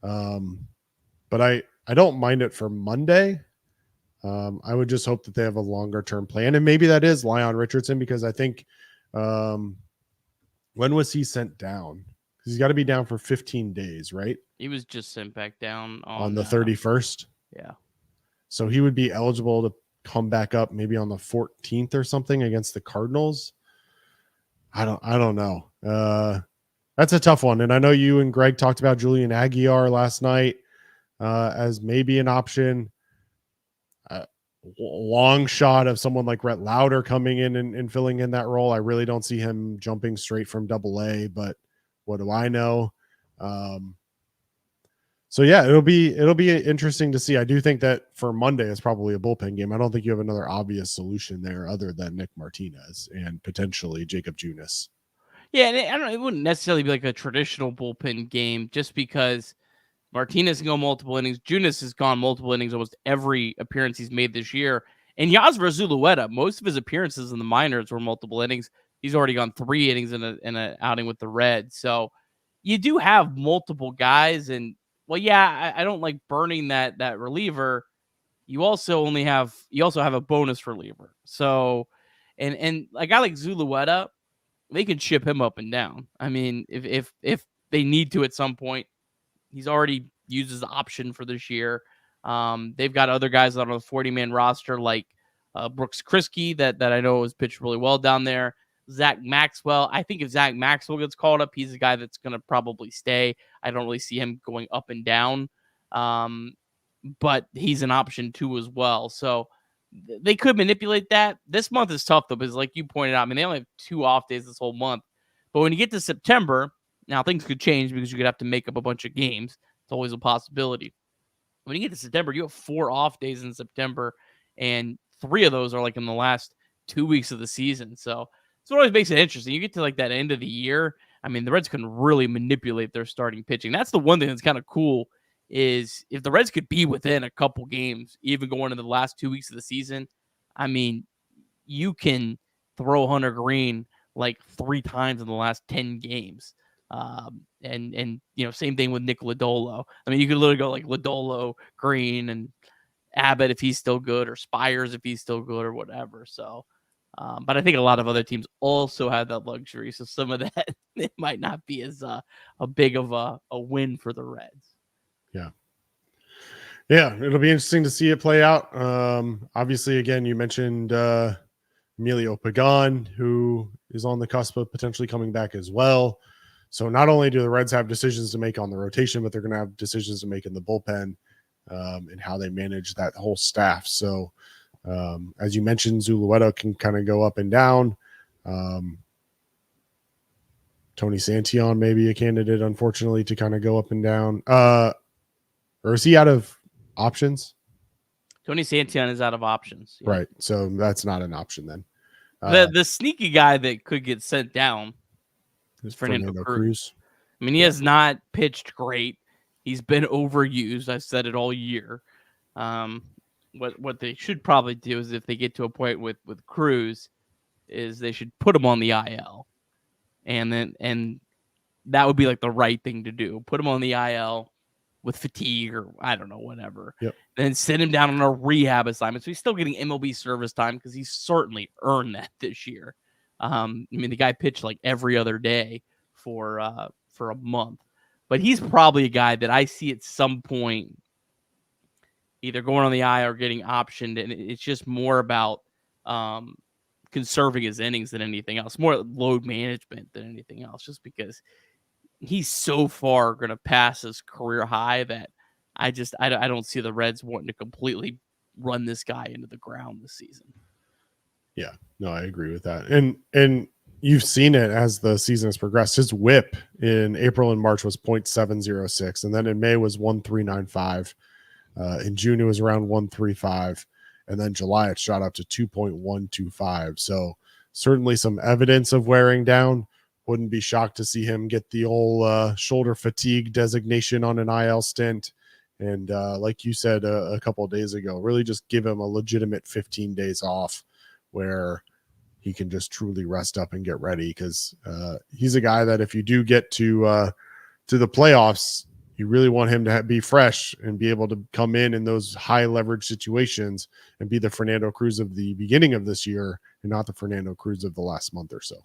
But I don't mind it for Monday. I would just hope that they have a longer term plan. And maybe that is Lyon Richardson, because I think, when was he sent down? Because he's got to be down for 15 days, right? He was just sent back down on the 31st. Yeah. So he would be eligible to come back up maybe on the 14th or something against the Cardinals. I don't know. That's a tough one. And I know you and Greg talked about Julian Aguilar last night as maybe an option. Long shot of someone like Rhett Lauder coming in and filling in that role. I really don't see him jumping straight from AA, but what do I know? So yeah, it'll be interesting to see. I do think that for Monday it's probably a bullpen game. I don't think you have another obvious solution there other than Nick Martinez and potentially Jacob Junis. Yeah, and it wouldn't necessarily be like a traditional bullpen game, just because Martinez can go multiple innings. Junis has gone multiple innings almost every appearance he's made this year. And Yasver Zulueta, most of his appearances in the minors were multiple innings. He's already gone 3 innings in an outing with the Reds. So you do have multiple guys. And, well, yeah, I don't like burning that reliever. You also have a bonus reliever. So, and a guy like Zulueta, they can ship him up and down. I mean, if they need to at some point. He's already used his option for this year. They've got other guys on a 40-man roster like Brooks Kriske that I know has pitched really well down there. Zach Maxwell. I think if Zach Maxwell gets called up, he's a guy that's going to probably stay. I don't really see him going up and down, but he's an option too as well. So they could manipulate that. This month is tough, though, because like you pointed out, I mean, they only have 2 off days this whole month. But when you get to September, now things could change because you could have to make up a bunch of games. It's always a possibility. When you get to September, you have 4 off days in September, and 3 of those are like in the last 2 weeks of the season. So it always makes it interesting. You get to like that end of the year. I mean, the Reds can really manipulate their starting pitching. That's the one thing that's kind of cool is if the Reds could be within a couple games, even going into the last 2 weeks of the season, I mean, you can throw Hunter Greene like 3 times in the last 10 games. And same thing with Nick Lodolo. I mean, you could literally go like Lodolo, Greene, and Abbott if he's still good, or Spires if he's still good, or whatever. So, but I think a lot of other teams also have that luxury. So some of that, it might not be as a big of a win for the Reds. Yeah, it'll be interesting to see it play out. Obviously, again, you mentioned Emilio Pagan, who is on the cusp of potentially coming back as well. So not only do the Reds have decisions to make on the rotation, but they're going to have decisions to make in the bullpen and how they manage that whole staff. So as you mentioned, Zulueta can kind of go up and down. Tony Santillan may be a candidate, unfortunately, to kind of go up and down. Or is he out of options? Tony Santillan is out of options. Yeah. Right. So that's not an option then. The sneaky guy that could get sent down is Fernando Cruz. I mean, he has not pitched great. He's been overused. I've said it all year. What they should probably do is if they get to a point with Cruz is they should put him on the IL. And that would be like the right thing to do. Put him on the IL with fatigue or I don't know, whatever. Yep. Then send him down on a rehab assignment. So he's still getting MLB service time because he's certainly earned that this year. I mean, the guy pitched like every other day for a month. But he's probably a guy that I see at some point either going on the IL or getting optioned. And it's just more about conserving his innings than anything else. More load management than anything else, just because he's so far going to pass his career high that I don't see the Reds wanting to completely run this guy into the ground this season. Yeah, no, I agree with that. And you've seen it as the season has progressed. His whip in April and March was .706, and then in May was 1.395. In June, it was around 1.35, and then July it shot up to 2.125. So certainly some evidence of wearing down. Wouldn't be shocked to see him get the old shoulder fatigue designation on an IL stint. And like you said a couple of days ago, really just give him a legitimate 15 days off where he can just truly rest up and get ready, because he's a guy that if you do get to the playoffs, you really want him to be fresh and be able to come in those high leverage situations and be the Fernando Cruz of the beginning of this year and not the Fernando Cruz of the last month or so.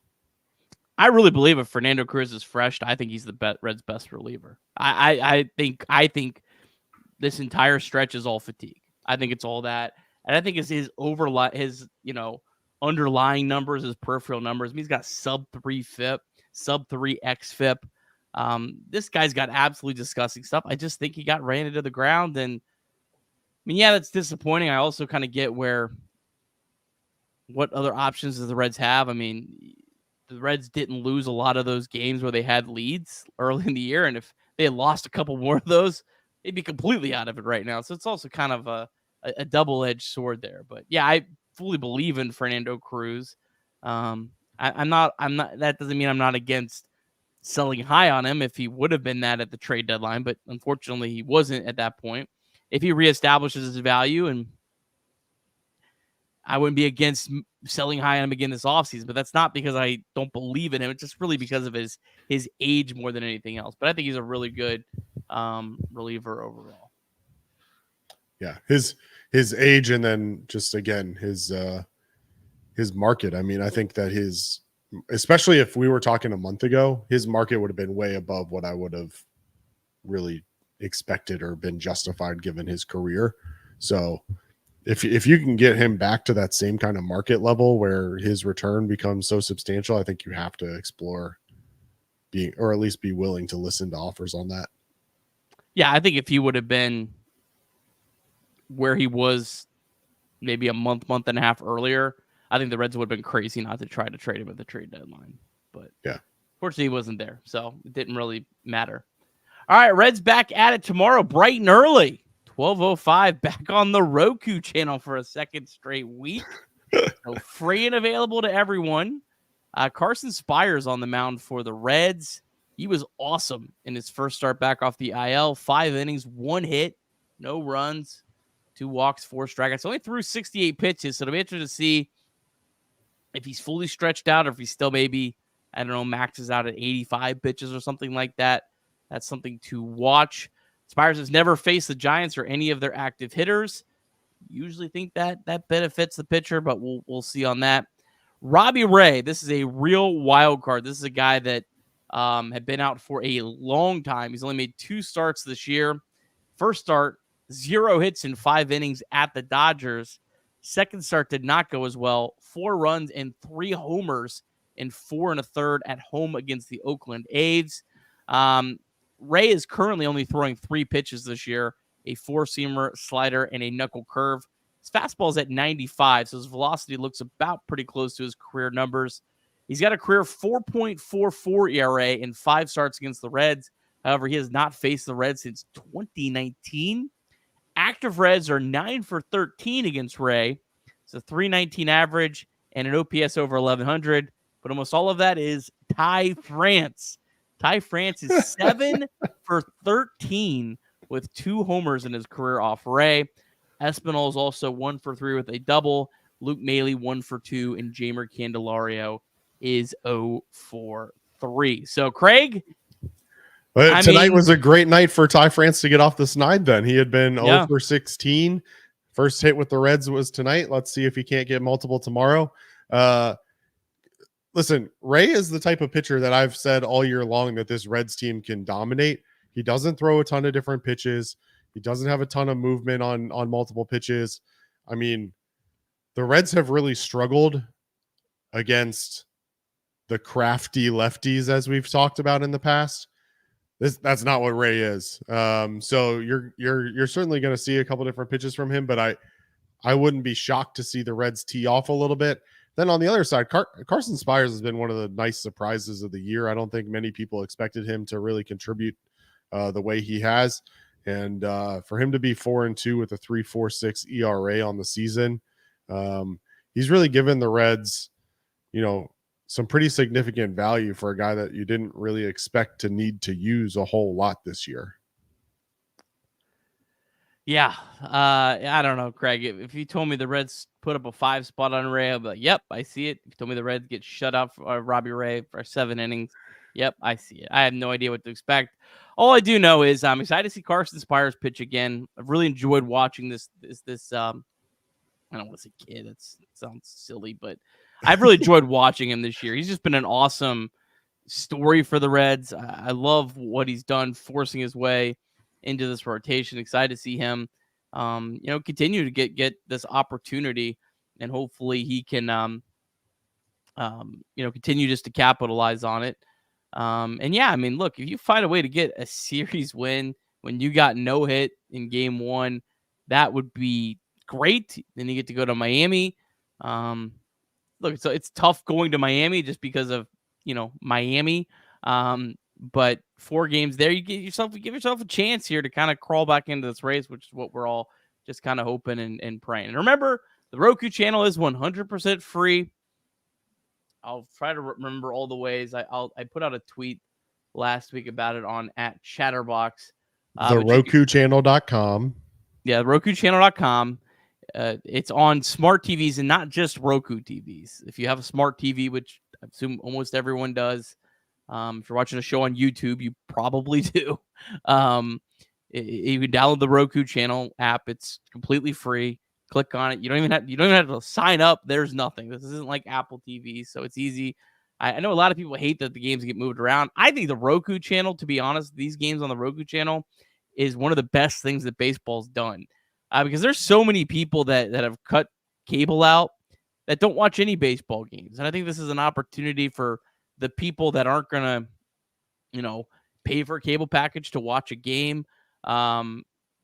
I really believe if Fernando Cruz is fresh, I think he's the Reds' best reliever. I think this entire stretch is all fatigue. I think it's all that. And I think it's his underlying numbers, his peripheral numbers. I mean, he's got sub 3 FIP, sub 3 xFIP. This guy's got absolutely disgusting stuff. I just think he got ran into the ground. And I mean, yeah, that's disappointing. I also kind of get what other options does the Reds have? I mean, the Reds didn't lose a lot of those games where they had leads early in the year. And if they had lost a couple more of those, they'd be completely out of it right now. So it's also kind of a double-edged sword there. But yeah, I fully believe in Fernando Cruz. I'm not, that doesn't mean I'm not against selling high on him if he would have been that at the trade deadline, but unfortunately he wasn't at that point. If he reestablishes his value, and I wouldn't be against selling high on him again this offseason, but that's not because I don't believe in him. It's just really because of his age more than anything else. But I think he's a really good reliever overall. Yeah, his age, and then just again his market. I mean, I think that especially if we were talking a month ago, his market would have been way above what I would have really expected or been justified given his career. So if you can get him back to that same kind of market level where his return becomes so substantial, I think you have to explore being, or at least be willing to listen to offers on that. Yeah, I think if he would have been where he was maybe a month and a half earlier, I think the Reds would have been crazy not to try to trade him at the trade deadline. But yeah, fortunately, he wasn't there, so it didn't really matter. All right, Reds back at it tomorrow, bright and early, 12:05, back on the Roku channel for a second straight week. So free and available to everyone. Carson Spires on the mound for the Reds. He was awesome in his first start back off the IL. 5 innings, 1 hit, no runs, 2 walks, 4 strikeouts. Only threw 68 pitches, so it'll be interesting to see if he's fully stretched out or if he's still maybe, I don't know, maxes out at 85 pitches or something like that. That's something to watch. Spires has never faced the Giants or any of their active hitters. Usually think that benefits the pitcher, but we'll see on that. Robbie Ray, this is a real wild card. This is a guy that had been out for a long time. He's only made 2 starts this year. First start, 0 hits in 5 innings at the Dodgers. Second start did not go as well. 4 runs and 3 homers in 4 1/3 at home against the Oakland A's. Ray is currently only throwing 3 pitches this year, a 4-seamer, slider, and a knuckle curve. His fastball is at 95, so his velocity looks about pretty close to his career numbers. He's got a career 4.44 ERA in 5 starts against the Reds. However, he has not faced the Reds since 2019. Active Reds are 9 for 13 against Ray. It's a 319 average and an OPS over 1100, but almost all of that is Ty France. Ty France is 7 for 13 with 2 homers in his career off Ray. Espinal is also 1 for 3 with a double. Luke Maile 1 for 2, and Jamer Candelario is 0 for 3. So, Craig, tonight was a great night for Ty France to get off the snide. Then he had been 0 for 16. First hit with the Reds was tonight. Let's see if he can't get multiple tomorrow. Listen, Ray is the type of pitcher that I've said all year long that this Reds team can dominate. He doesn't throw a ton of different pitches. He doesn't have a ton of movement on multiple pitches. I mean, the Reds have really struggled against the crafty lefties, as we've talked about in the past. That's not what Ray is. So you're certainly going to see a couple different pitches from him, but I wouldn't be shocked to see the Reds tee off a little bit. Then on the other side, Carson Spires has been one of the nice surprises of the year. I don't think many people expected him to really contribute the way he has. And for him to be 4-2 with a 3.46 ERA on the season, he's really given the Reds, some pretty significant value for a guy that you didn't really expect to need to use a whole lot this year. Yeah. I don't know, Craig. If you told me the Reds put up a 5 spot on Ray, I'd be like, yep, I see it. If you told me the Reds get shut out for Robbie Ray for 7 innings, yep, I see it. I have no idea what to expect. All I do know is I'm excited to see Carson Spires pitch again. I've really enjoyed watching this I don't want to say kid. It sounds silly, but I've really enjoyed watching him this year. He's just been an awesome story for the Reds. I love what he's done, forcing his way into this rotation. Excited to see him, continue to get this opportunity, and hopefully he can, continue just to capitalize on it. And yeah, I mean, look, if you find a way to get a series win when you got no hit in game 1, that would be great. Then you get to go to Miami. Look, so it's tough going to Miami just because of, Miami. But 4 games there, you give yourself a chance here to kind of crawl back into this race, which is what we're all just kind of hoping and praying. And remember, the Roku channel is 100% free. I'll try to remember all the ways. I put out a tweet last week about it on @Chatterbox. TheRokuChannel.com. Yeah, RokuChannel.com. It's on smart TVs and not just Roku TVs. If you have a smart TV, which I assume almost everyone does, if you're watching a show on YouTube, you probably do. You can download the Roku channel app. It's completely free. Click on it. You don't even have to sign up. There's nothing. This isn't like Apple TV, so it's easy. I know a lot of people hate that the games get moved around. I think the Roku channel, to be honest, these games on the Roku channel is one of the best things that baseball's done. because there's so many people that have cut cable out that don't watch any baseball games. And I think this is an opportunity for the people that aren't going to, pay for a cable package to watch a game.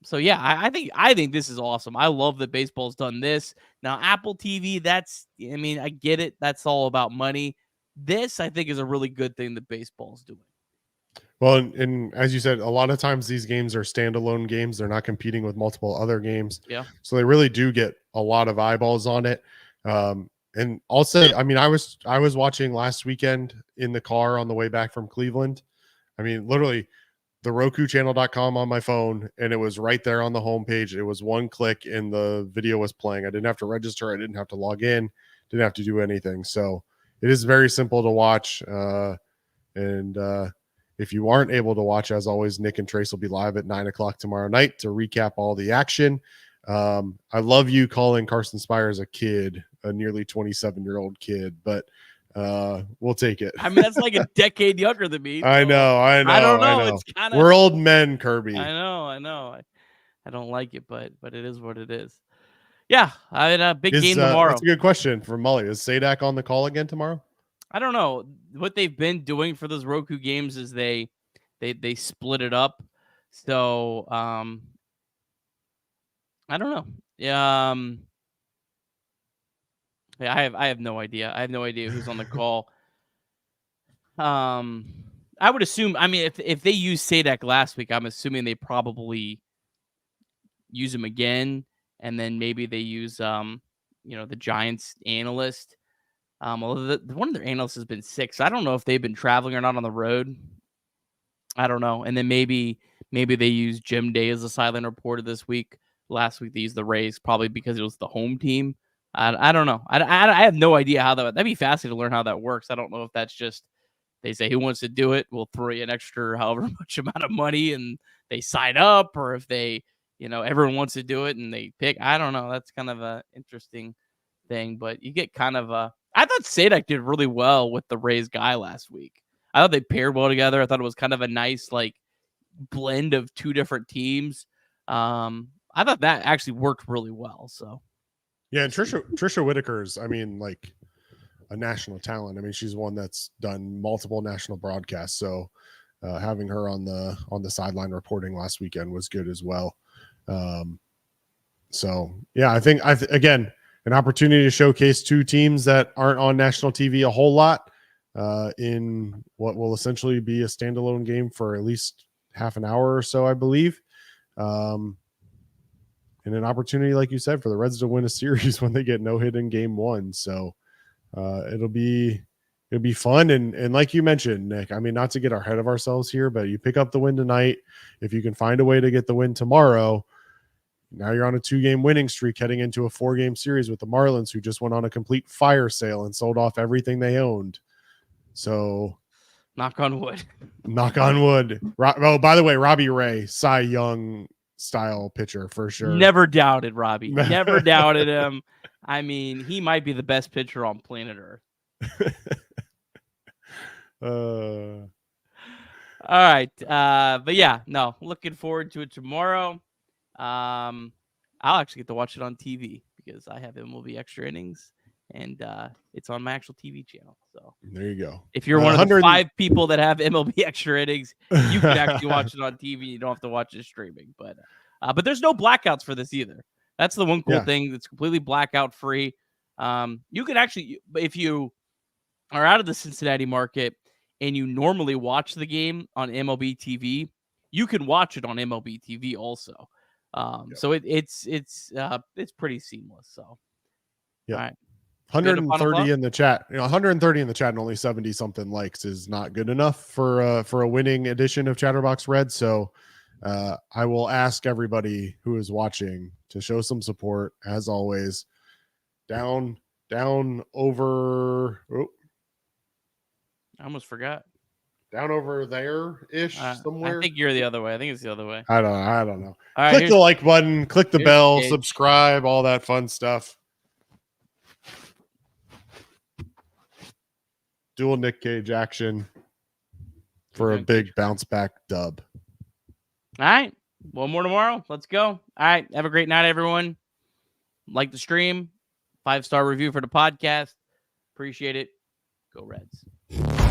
So yeah, I think this is awesome. I love that baseball's done this. Now, Apple TV, I get it. That's all about money. This, I think, is a really good thing that baseball's doing. Well, and as you said, a lot of times these games are standalone games. They're not competing with multiple other games. Yeah. So they really do get a lot of eyeballs on it. And I'll say, I was watching last weekend in the car on the way back from Cleveland. Literally the RokuChannel.com on my phone, and it was right there on the homepage. It was one click and the video was playing. I didn't have to register. I didn't have to log in. Didn't have to do anything. So it is very simple to watch. If you aren't able to watch, as always, Nick and Trace will be live at 9:00 tomorrow night to recap all the action. I love you calling Carson Spires a kid, a nearly 27-year-old kid, but we'll take it. That's like a decade younger than me. So I know. I don't know. It's kind of, we're old men, Kirby. I know. I don't like it, but it is what it is. Yeah, a big game tomorrow. That's a good question from Mully. Is Sadak on the call again tomorrow? I don't know. What they've been doing for those Roku games is they split it up. So I don't know. I have no idea. I have no idea who's on the call. I would assume. If they used Sadak last week, I'm assuming they probably use him again, and then maybe they use the Giants analyst. Although one of their analysts has been sick, so I don't know if they've been traveling or not on the road. I don't know. And then maybe they use Jim Day as a sideline reporter this week. Last week they used the Rays, probably because it was the home team. I don't know. I have no idea how that'd be fascinating to learn how that works. I don't know if that's just they say who wants to do it, we'll throw you an extra however much amount of money and they sign up, or if they everyone wants to do it and they pick. I don't know. That's kind of a interesting thing, but you get kind of a. I thought Sadak did really well with the Rays guy last week. I thought they paired well together. I thought it was kind of a nice blend of two different teams. I thought that actually worked really well. So yeah, and Trisha Whitaker's, a national talent. She's one that's done multiple national broadcasts. So having her on the sideline reporting last weekend was good as well. So yeah, I think again, an opportunity to showcase two teams that aren't on national TV a whole lot in what will essentially be a standalone game for at least half an hour or so, I believe. And an opportunity, like you said, for the Reds to win a series when they get no hit in game one. So it'll be fun. And like you mentioned, Nick, not to get ahead of ourselves here, but you pick up the win tonight. If you can find a way to get the win tomorrow, now you're on a 2-game winning streak heading into a 4-game series with the Marlins, who just went on a complete fire sale and sold off everything they owned. So knock on wood. Knock on wood. Oh, by the way, Robbie Ray, Cy Young style pitcher for sure. Never doubted Robbie. Never doubted him. He might be the best pitcher on planet Earth. All right. But yeah, no, looking forward to it tomorrow. I'll actually get to watch it on TV because I have MLB Extra Innings and it's on my actual TV channel. So there you go. If you're one of the 5 people that have MLB Extra Innings, you can actually watch it on TV. You don't have to watch it streaming. But there's no blackouts for this either. That's the one cool thing. That's completely blackout free. You can actually, if you are out of the Cincinnati market and you normally watch the game on MLB TV, you can watch it on MLB TV also. So it's pretty seamless. So yeah. All right. 130 in the chat. 130 in the chat and only 70 something likes is not good enough for a winning edition of Chatterbox Red. So I will ask everybody who is watching to show some support as always. Down over. Oh, I almost forgot. Down over there ish somewhere. I think you're the other way. I think it's the other way. I don't know. All right, click the like button, click the bell, subscribe, all that fun stuff. Dual Nick Cage action for a big bounce back dub. All right. One more tomorrow. Let's go. All right. Have a great night, everyone. Like the stream. 5-star review for the podcast. Appreciate it. Go Reds.